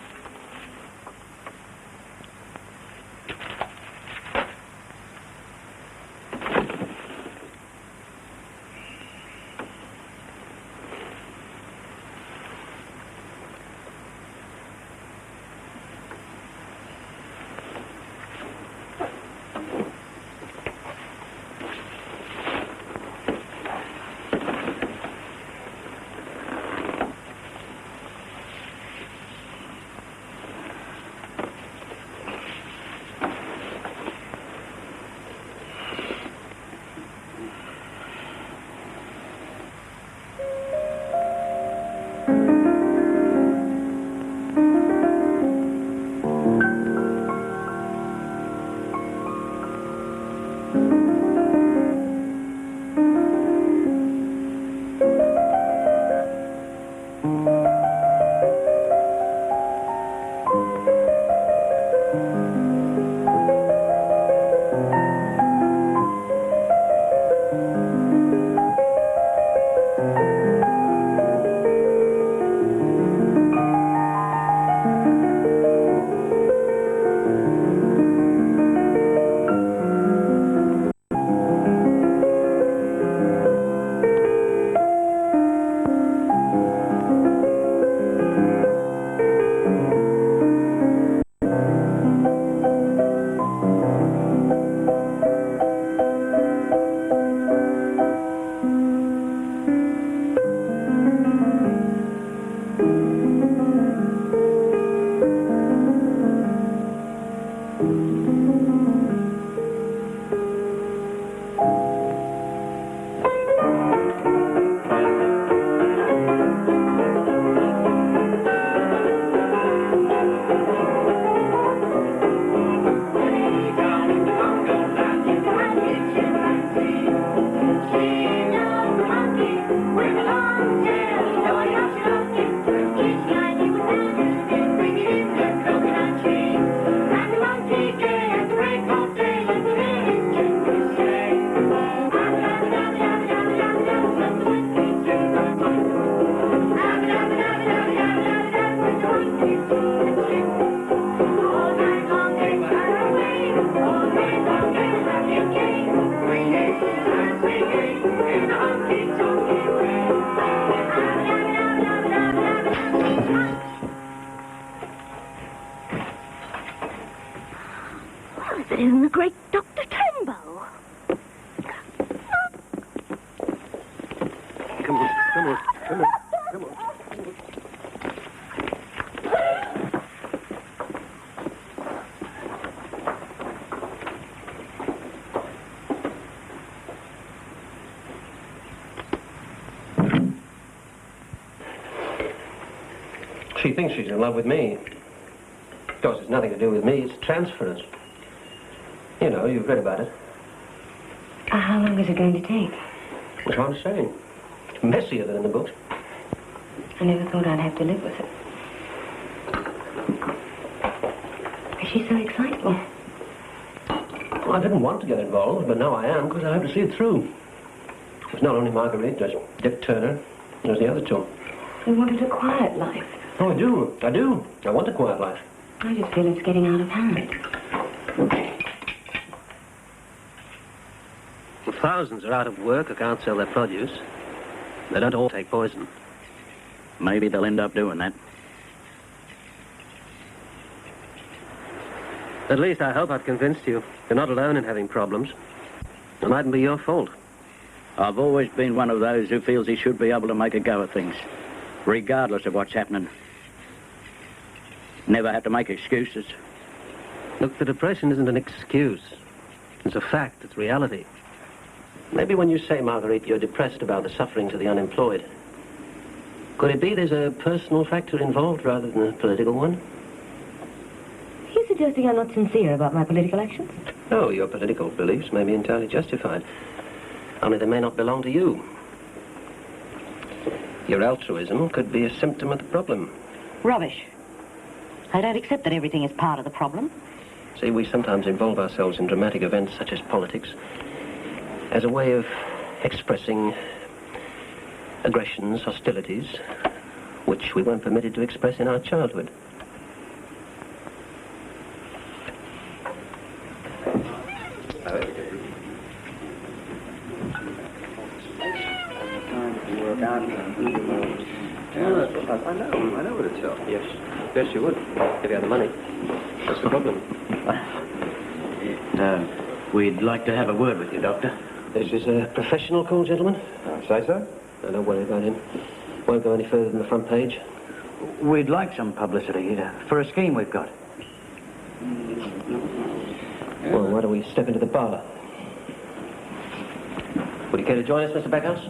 if it isn't the great Dr. Trenbow. Come on, come on, come on, come on. She thinks she's in love with me. Of course, it's nothing to do with me. It's transference. You know, you've read about it. How long is it going to take? That's what I'm saying. Messier than in the books. I never thought I'd have to live with it. Is she so excitable? Well, I didn't want to get involved, but now I am, because I have to see it through. It's not only Marguerite, there's Dick Turner, there's the other two. We wanted a quiet life. Oh, I do. I do. I want a quiet life. I just feel it's getting out of hand. Well, thousands are out of work or can't sell their produce. They don't all take poison. Maybe they'll end up doing that. At least I hope I've convinced you. You're not alone in having problems. It mightn't be your fault. I've always been one of those who feels he should be able to make a go of things, regardless of what's happening. Never have to make excuses. Look, the depression isn't an excuse. It's a fact. It's reality. Maybe when you say, Marguerite, you're depressed about the sufferings of the unemployed, could it be there's a personal factor involved rather than a political one? Are you suggesting I'm not sincere about my political actions? No, your political beliefs may be entirely justified. Only they may not belong to you. Your altruism could be a symptom of the problem. Rubbish. I don't accept that everything is part of the problem. See, we sometimes involve ourselves in dramatic events such as politics as a way of expressing aggressions, hostilities, which we weren't permitted to express in our childhood. I know what it's up. Yes. Yes, you would, if you had the money. That's the problem. We'd like to have a word with you, Doctor. This is a professional call, gentlemen. Say so? No, don't worry about him. Won't go any further than the front page. We'd like some publicity for a scheme we've got. Well, why don't we step into the parlour? Would you care to join us, Mr. Backhouse?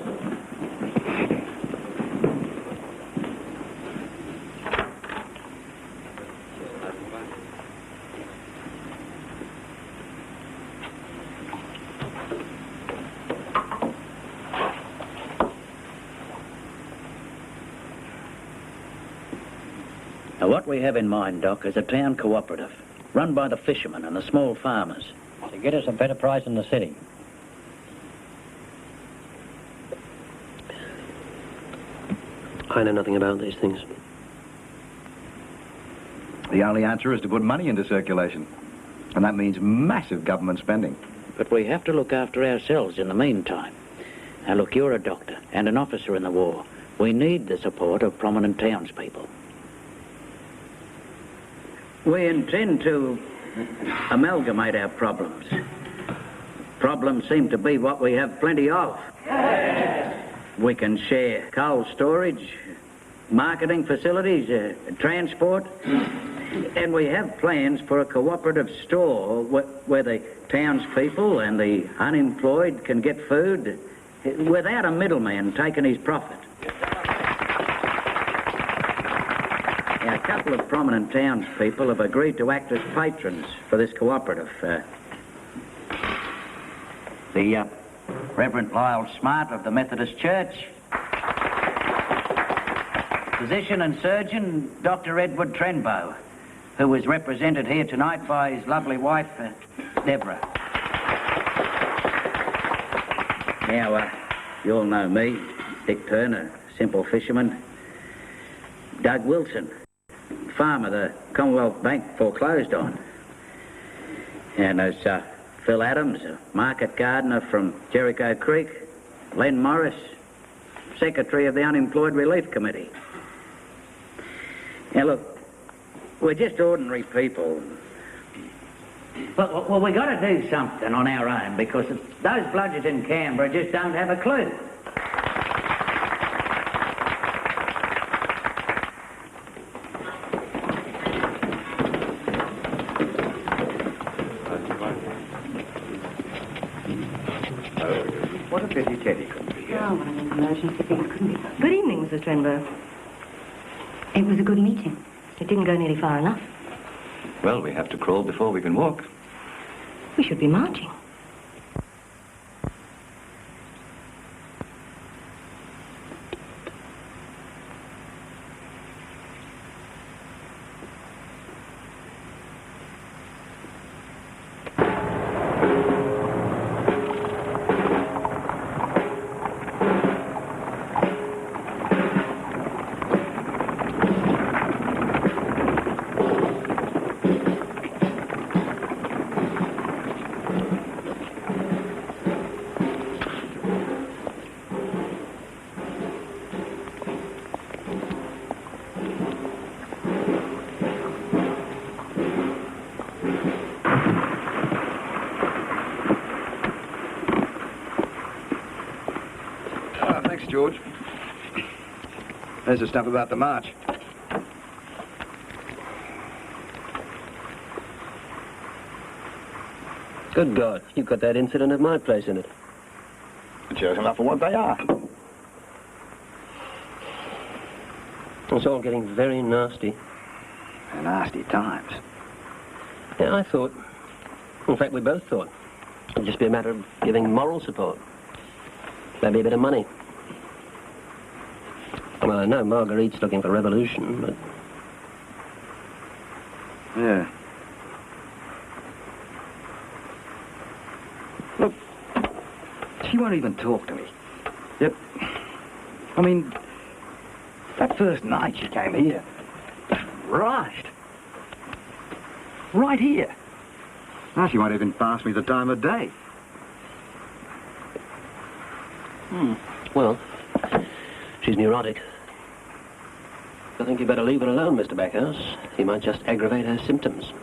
Now, what we have in mind, Doc, is a town cooperative run by the fishermen and the small farmers. To get us a better price in the city. I know nothing about these things. The only answer is to put money into circulation. And that means massive government spending. But we have to look after ourselves in the meantime. Now, look, you're a doctor and an officer in the war. We need the support of prominent townspeople. We intend to amalgamate our problems. Problems seem to be what we have plenty of. We can share coal storage, marketing facilities, transport, and we have plans for a cooperative store where the townspeople and the unemployed can get food without a middleman taking his profit. Now, a couple of prominent townspeople have agreed to act as patrons for this cooperative. The Reverend Lyle Smart of the Methodist Church, physician and surgeon Dr. Edward Trenbow, who is represented here tonight by his lovely wife, Deborah. Now, you all know me, Dick Turner, simple fisherman. Doug Wilson, farmer the Commonwealth Bank foreclosed on. And there's Phil Adams, a market gardener from Jericho Creek. Len Morris, secretary of the Unemployed Relief Committee. Now look, we're just ordinary people. Well, we got to do something on our own because those bludgers in Canberra just don't have a clue. What a pity Teddy couldn't be here. Oh, what an emergency thing couldn't be. Good evening, Mrs. Trenbo. It was a good meeting. It didn't go nearly far enough. Well, we have to crawl before we can walk. We should be marching. Thanks, George. There's the stuff about the march. Good God, you've got that incident at my place in it. It shows enough for what they are. It's all getting very nasty. Nasty times. Yeah, I thought. In fact, we both thought. It'd just be a matter of giving moral support. Maybe a bit of money. Well, I know Marguerite's looking for revolution, but... Yeah. Look, she won't even talk to me. Yep. I mean, that first night she came here, right here. Now she won't even pass me the time of day. Well, she's neurotic. I think you better leave her alone, Mr. Backhouse. He might just aggravate her symptoms.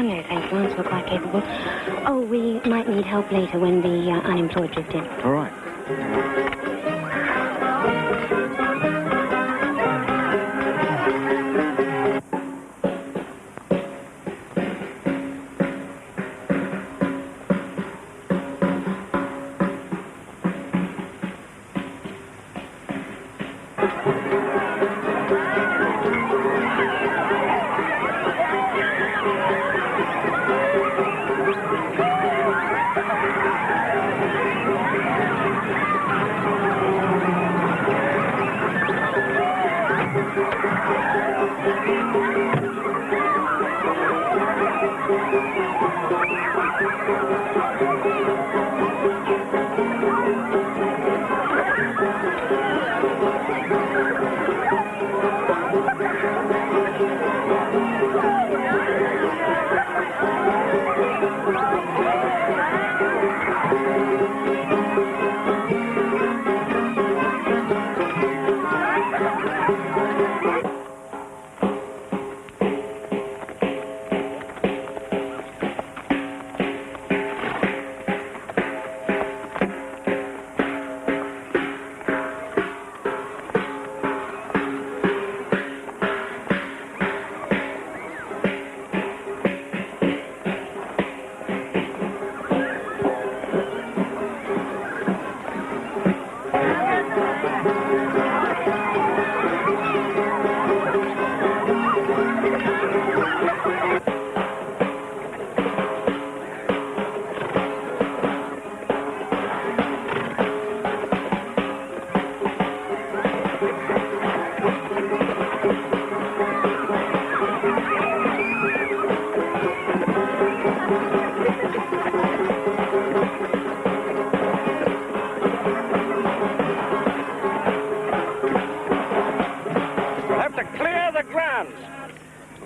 No, thanks. Lance were quite capable. Oh, we might need help later when the unemployed drift in. All right.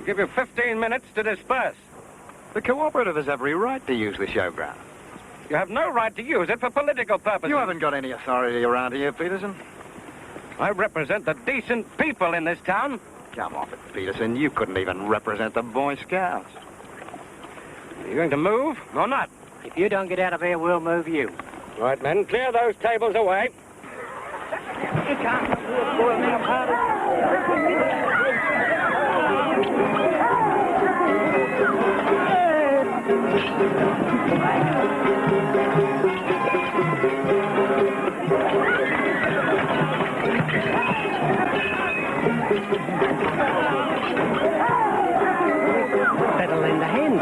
give you 15 minutes to disperse. The cooperative has every right to use the showground. You have no right to use it for political purposes. You haven't got any authority around here, Peterson. I represent the decent people in this town. Come off it, Peterson. You couldn't even represent the Boy Scouts. Are you going to move or not? If you don't get out of here, we'll move you. Right, men, clear those tables away. You can't spoil me Better lend a hand,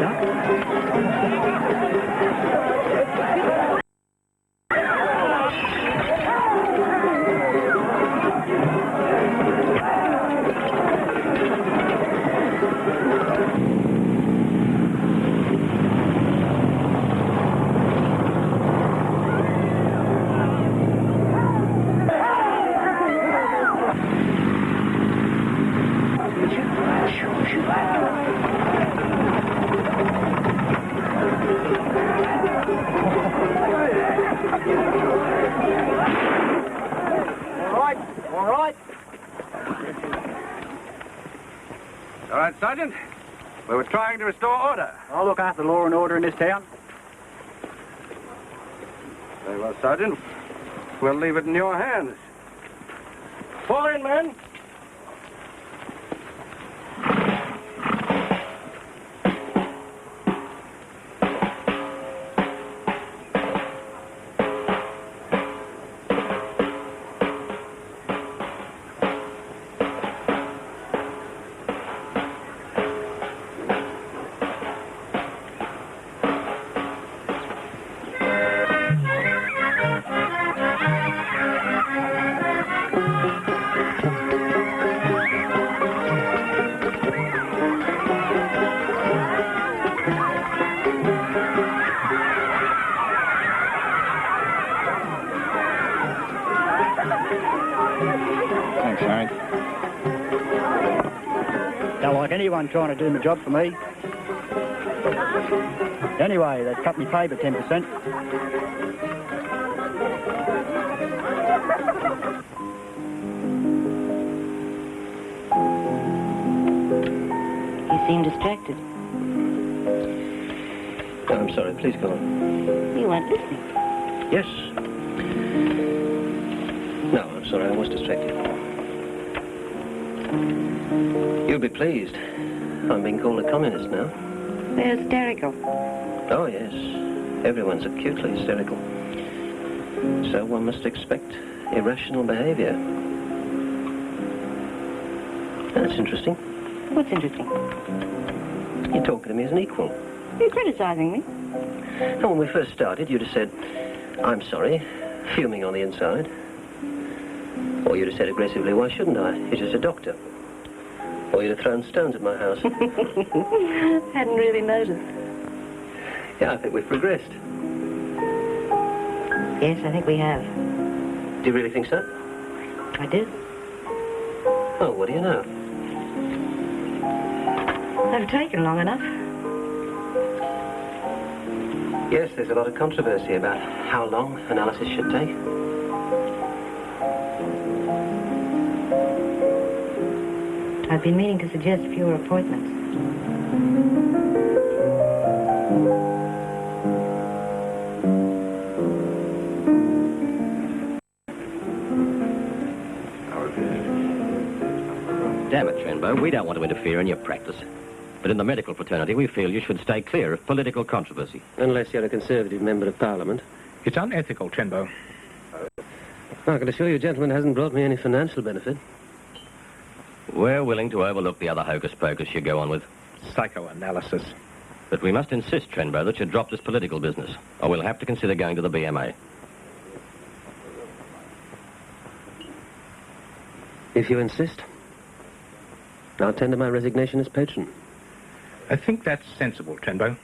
All right, Sergeant. We were trying to restore order. I'll look after law and order in this town. Very well, Sergeant. We'll leave it in your hands. Fall in, men. Thanks, Harry. Don't like anyone trying to do my job for me. Anyway, they've cut me pay by 10%. You seem distracted. Oh, I'm sorry. Please go on. You weren't listening. Yes. No, I'm sorry. I was distracted. You'll be pleased. I'm being called a communist now. They're hysterical. Oh, yes. Everyone's acutely hysterical. So one must expect irrational behavior. That's interesting. What's interesting? You're talking to me as an equal. You're criticizing me. Now, when we first started, you'd have said, I'm sorry, fuming on the inside. Or you'd have said aggressively, why shouldn't I? You're just a doctor. Or you'd have thrown stones at my house. Hadn't really noticed. Yeah, I think we've progressed. Yes, I think we have. Do you really think so? I do. Oh, what do you know? They've taken long enough. Yes, there's a lot of controversy about how long analysis should take. I've been meaning to suggest fewer appointments. Damn it, Trenbo, we don't want to interfere in your practice. But in the medical fraternity, we feel you should stay clear of political controversy. Unless you're a Conservative member of Parliament. It's unethical, Trenbo. I can assure you, gentlemen, it hasn't brought me any financial benefit. We're willing to overlook the other hocus-pocus you go on with. Psychoanalysis. But we must insist, Trenbo, that you drop this political business, or we'll have to consider going to the BMA. If you insist, I'll tender my resignation as patron. I think that's sensible, Trenbo.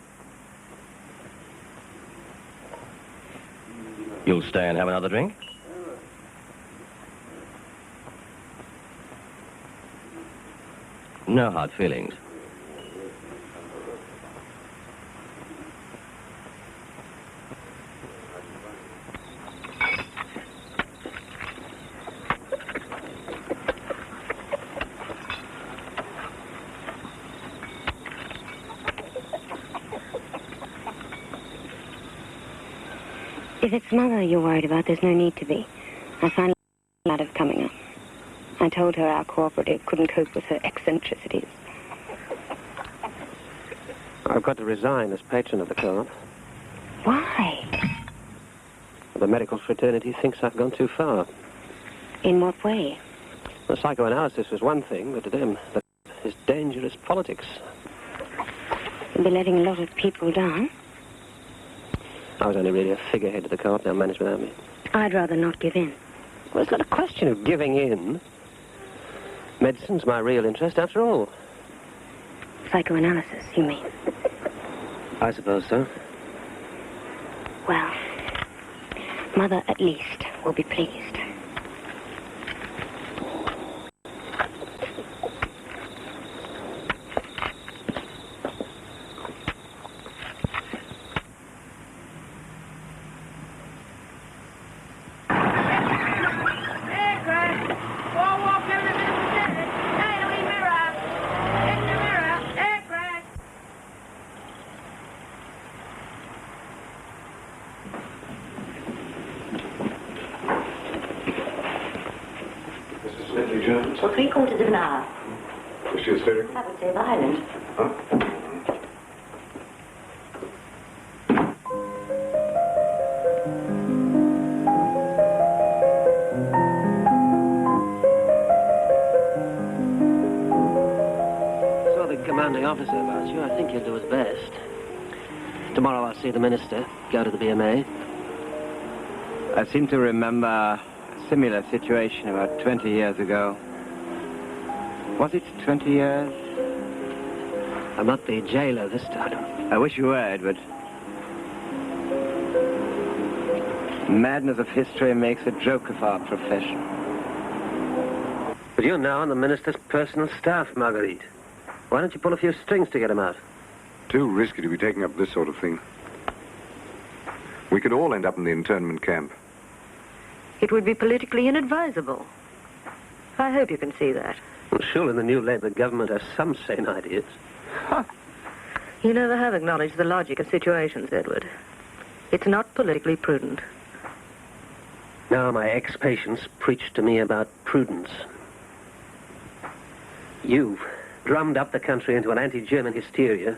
You'll stay and have another drink? No hard feelings. If it's Mother you're worried about, there's no need to be. I finally out of coming up. I told her our cooperative couldn't cope with her eccentricities. I've got to resign as patron of the co-op. Why? The medical fraternity thinks I've gone too far. In what way? The psychoanalysis was one thing, but to them, that is dangerous politics. You'll be letting a lot of people down. I was only really a figurehead of the co-op. They'll manage without me. I'd rather not give in. Well, it's not a question of giving in. Medicine's my real interest, after all. Psychoanalysis, you mean? I suppose so. Well, Mother, at least, will be pleased. For 3/4 of an hour. Is she hysterical? I would say violent. Huh? Saw the commanding officer about you. I think he'll do his best. Tomorrow I'll see the minister, go to the BMA. I seem to remember a similar situation about 20 years ago. Was it 20 years? I'm not the jailer this time. I wish you were, Edward. Madness of history makes a joke of our profession. But you're now on the minister's personal staff, Marguerite. Why don't you pull a few strings to get him out? Too risky to be taking up this sort of thing. We could all end up in the internment camp. It would be politically inadvisable. I hope you can see that. Well, surely the new Labour government has some sane ideas. You never have acknowledged the logic of situations, Edward. It's not politically prudent. Now my ex-patients preach to me about prudence. You've drummed up the country into an anti-German hysteria.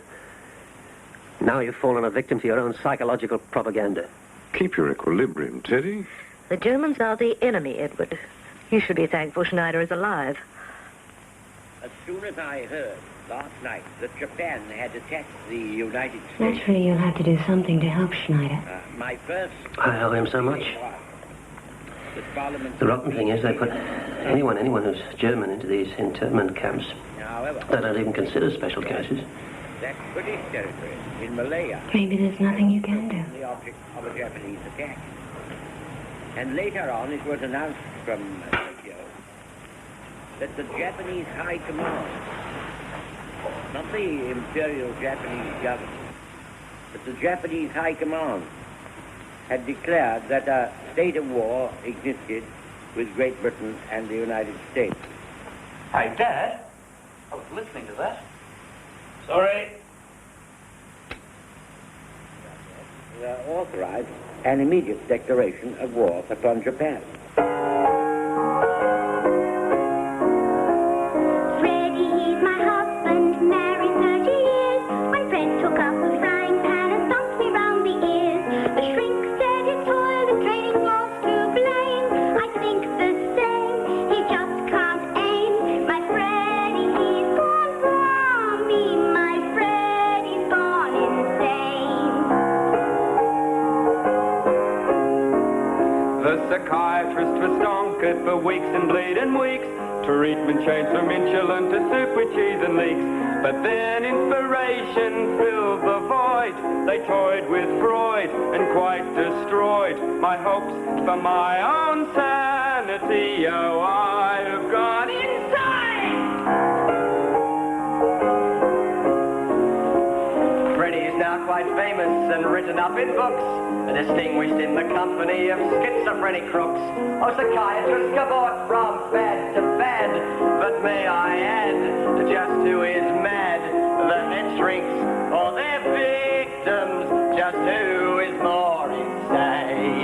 Now you've fallen a victim to your own psychological propaganda. Keep your equilibrium, Teddy. The Germans are the enemy, Edward. You should be thankful Schneider is alive. As soon as I heard last night that Japan had attacked the United States... Naturally, you'll have to do something to help Schneider. My first... I owe him so much. The rotten thing is they put anyone who's German into these internment camps. However, They don't even consider special cases. that's British territory in Malaya. Maybe there's nothing you can do. The object of a Japanese attack. And later on, it was announced from Tokyo that the Japanese High Command, not the Imperial Japanese government, but the Japanese High Command, had declared that a state of war existed with Great Britain and the United States. Hey, Dad. I was listening to that. Sorry. Authorized an immediate declaration of war upon Japan. Freddie, he's my husband, married 30 years. When Fred took up the frying pan and thumped me round the ears, the shrink said his toil and training was to blame. I think the same, he just can't aim. My Freddie, he's gone from me. My Freddie's gone insane. The psychiatrist was stonkered for weeks and bleeding weeks. Treatment changed from insulin to soup with cheese and leeks. But then inspiration filled the void. They toyed with Freud and quite destroyed my hopes for my own sanity. Oh, I have gone insane! Freddie is now quite famous and written up in books, distinguished in the company of schizophrenic crooks. Oh, psychiatrists cavort from bed to bed, but may I add, just who is mad, the head shrinks or their victims, just who is more insane?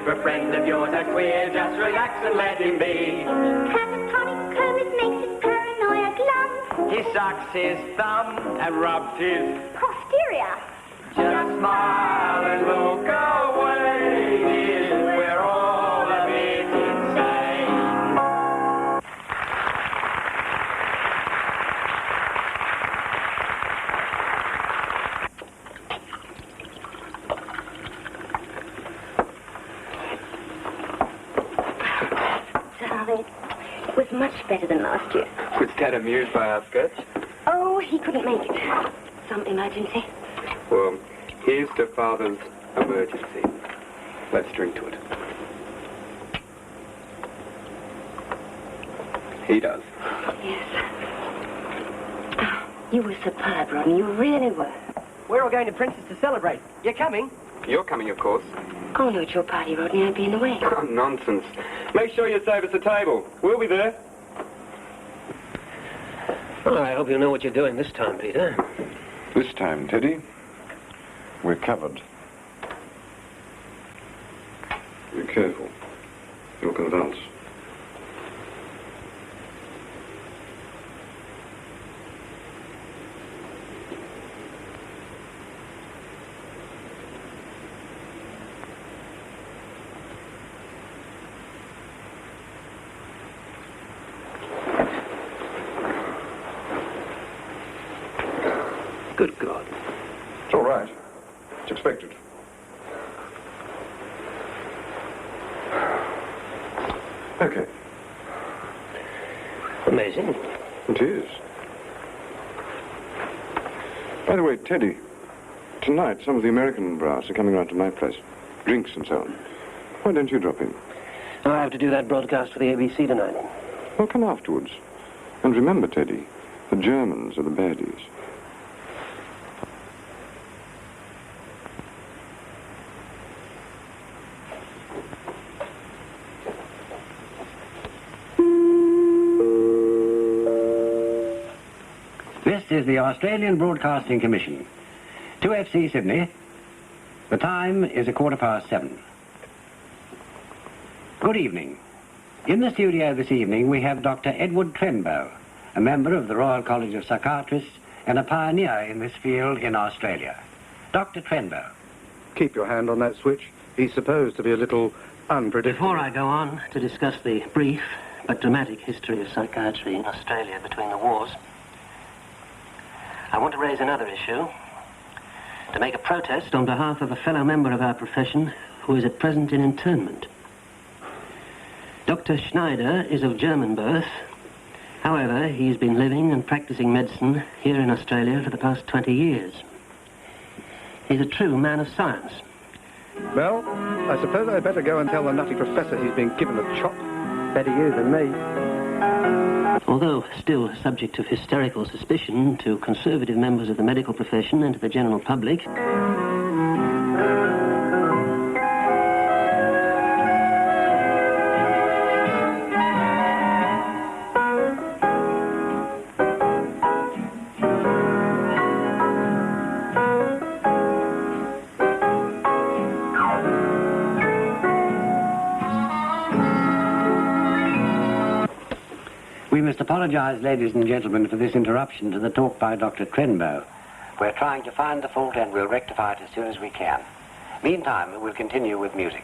If a friend of yours are queer, just relax and let him be. Catatonic curves makes his paranoia glum. He sucks his thumb and rubs his... Posterior. Just smile and look away, dear. We're all a bit insane. Darling, it was much better than last year. Was Dad amused by our sketch? Oh, he couldn't make it. Some emergency. Well, here's to Father's emergency. Let's drink to it. He does. Yes. Oh, you were superb, Ron. You really were. We're all going to Prince's to celebrate. You coming? You're coming, of course. Oh, no, it's your party, Rodney. I'd be in the way. Oh, nonsense. Make sure you save us a table. We'll be there. Well, I hope you know what you're doing this time, Peter. This time, Teddy, we're covered. Be careful. You'll convulse. Good God. It's all right. It's expected. Okay. Amazing. It is. By the way, Teddy, tonight some of the American brass are coming round to my place. Drinks and so on. Why don't you drop in? I have to do that broadcast for the ABC tonight. Well, come afterwards. And remember, Teddy, the Germans are the baddies. This is the Australian Broadcasting Commission. 2FC Sydney. The time is 7:15. Good evening. In the studio this evening we have Dr. Edward Trenbow, a member of the Royal College of Psychiatrists and a pioneer in this field in Australia. Dr. Trenbow. Keep your hand on that switch. He's supposed to be a little unpredictable. Before I go on to discuss the brief but dramatic history of psychiatry in Australia between the wars, I want to raise another issue, to make a protest on behalf of a fellow member of our profession who is at present in internment. Dr. Schneider is of German birth. However, he's been living and practicing medicine here in Australia for the past 20 years. He's a true man of science. Well, I suppose I'd better go and tell the nutty professor he's been given a chop. Better you than me. Although still subject of hysterical suspicion to conservative members of the medical profession and to the general public, We must apologize, ladies and gentlemen, for this interruption to the talk by Dr. Trenbow. We're trying to find the fault and we'll rectify it as soon as we can. Meantime, we'll continue with music.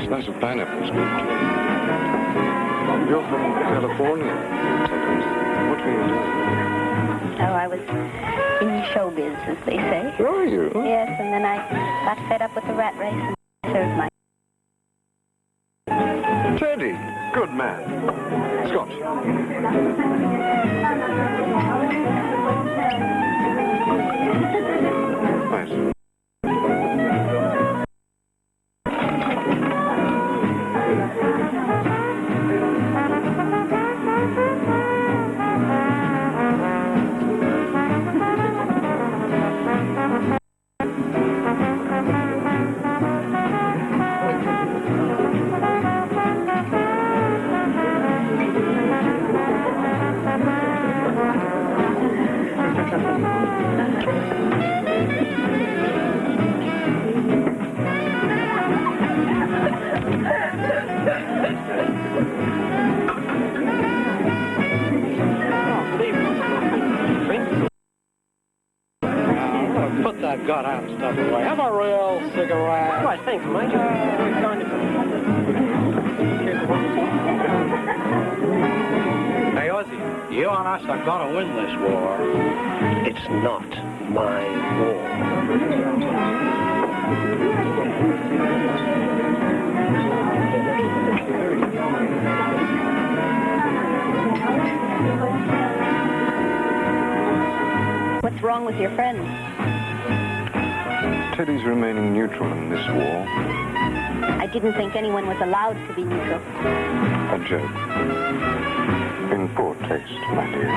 Slice of pineapple's good. You're from California. What were you doing? Oh, I was in showbiz, as they say. Are you? Yes, and then I got fed up with the rat race and served my... Teddy, Good man. Scotch. Nice. Put that goddamn stuff away. Have a real cigarette. Right, thanks, mate. Hey, Ozzy, you and us are gonna win this war. It's not my What's wrong with your friend? Teddy's remaining neutral in this war. I didn't think anyone was allowed to be neutral. A joke. In poor taste, my dear.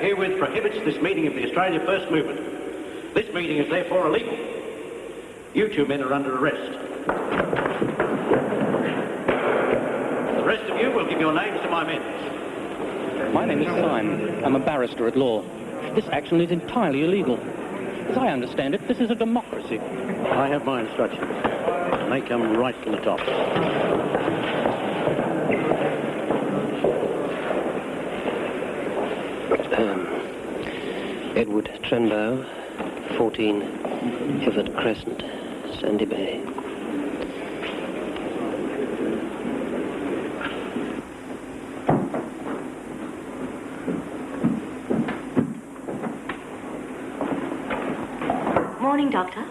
Herewith prohibits this meeting of the Australia First Movement. This meeting is therefore illegal. You two men are under arrest. The rest of you will give your names to my men. My name is Syme. I'm a barrister at law. This action is entirely illegal. As I understand it, this is a democracy. I have my instructions. They come right from the top. Edward Trenbow, 14 Hifford Crescent, Sandy Bay. Morning, Doctor.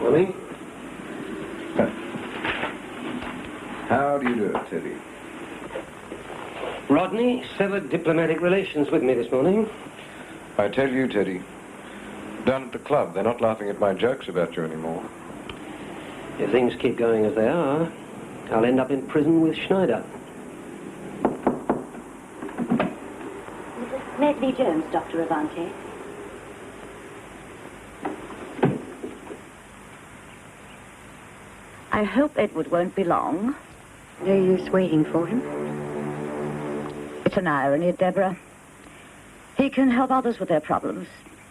Morning. How do you do it, Teddy? Rodney severed diplomatic relations with me this morning. I tell you, Teddy, down at the club, they're not laughing at my jokes about you anymore. If things keep going as they are, I'll end up in prison with Schneider. Mrs. Medley Jones, Dr. Avanti. I hope Edward won't be long. No use waiting for him. It's an irony, Deborah. He can help others with their problems,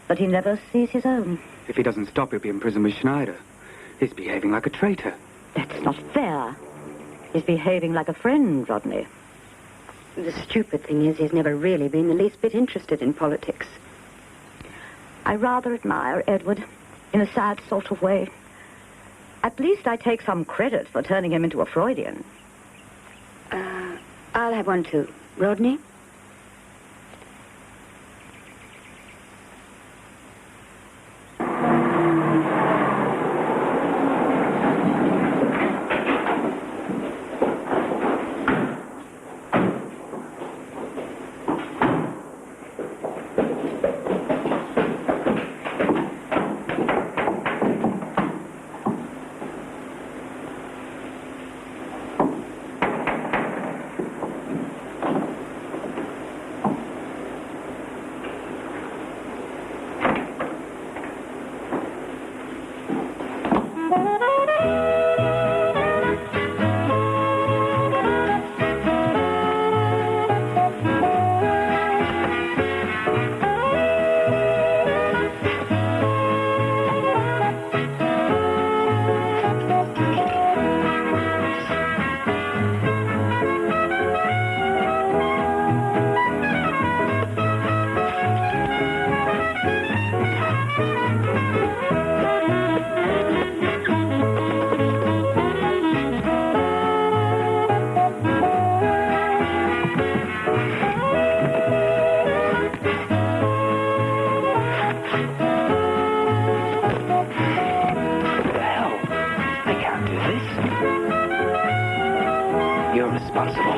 but he never sees his own. If he doesn't stop, he'll be in prison with Schneider. He's behaving like a traitor. That's not fair. He's behaving like a friend, Rodney. The stupid thing is he's never really been the least bit interested in politics. I rather admire Edward, in a sad sort of way. At least I take some credit for turning him into a Freudian. I'll have one too. Rodney? responsible.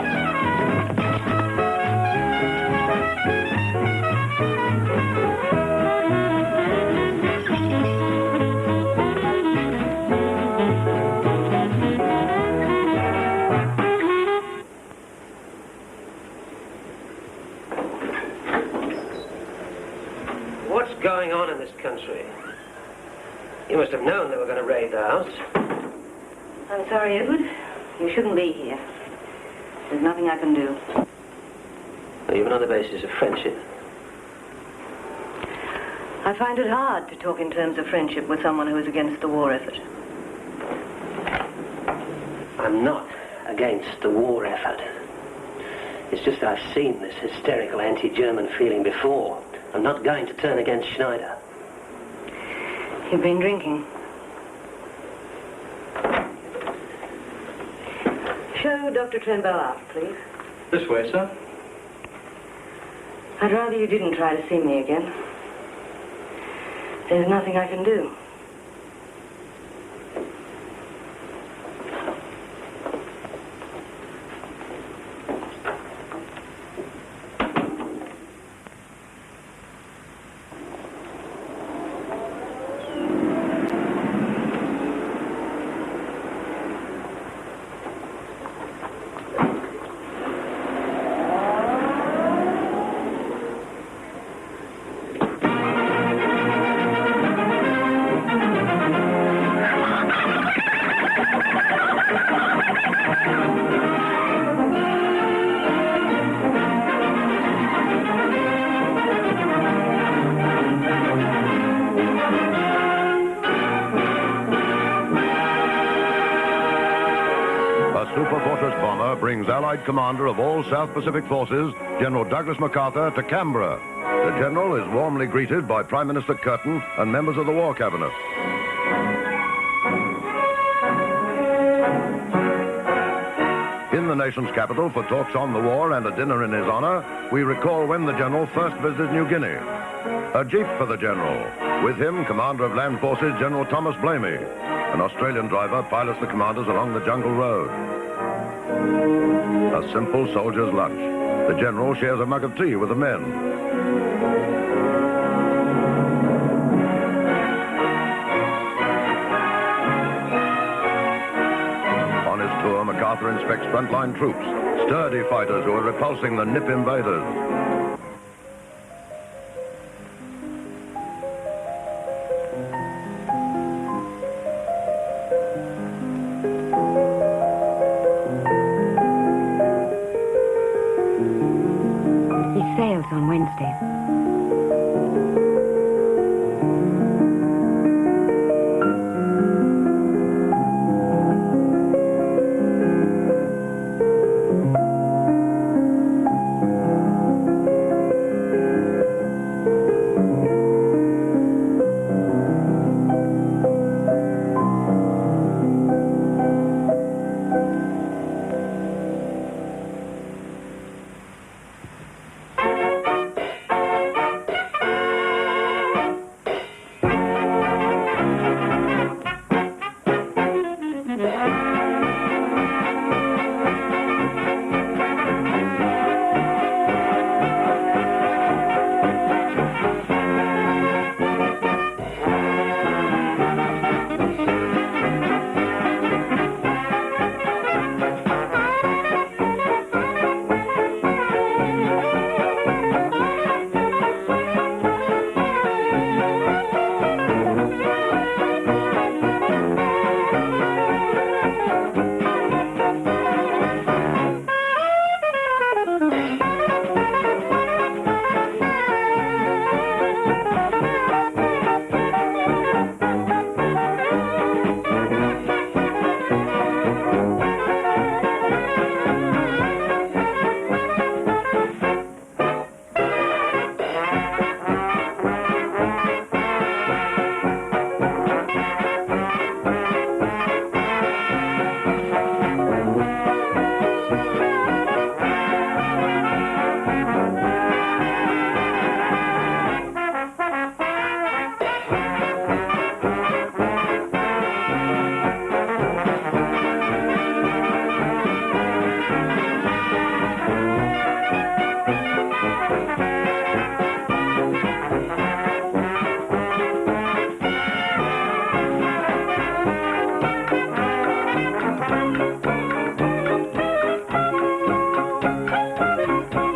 What's going on in this country? You must have known they were going to raid the house. I'm sorry, Edward. You shouldn't be here. There's nothing I can do. Even on the basis of friendship. I find it hard to talk in terms of friendship with someone who is against the war effort. I'm not against the war effort. It's just I've seen this hysterical anti-German feeling before. I'm not going to turn against Schneider. You've been drinking. Show Dr. Trenbow out, please. This way, sir. I'd rather you didn't try to see me again. There's nothing I can do. Brings Allied commander of all South Pacific forces, General Douglas MacArthur, to Canberra. The general is warmly greeted by Prime Minister Curtin and members of the War Cabinet. In the nation's capital, for talks on the war and a dinner in his honor, we recall when the general first visited New Guinea. A jeep for the general. With him, Commander of Land Forces, General Thomas Blamey. An Australian driver pilots the commanders along the jungle road. A simple soldier's lunch. The general shares a mug of tea with the men. On his tour, MacArthur inspects frontline troops, sturdy fighters who are repulsing the Nip invaders. On Wednesday. Thank you.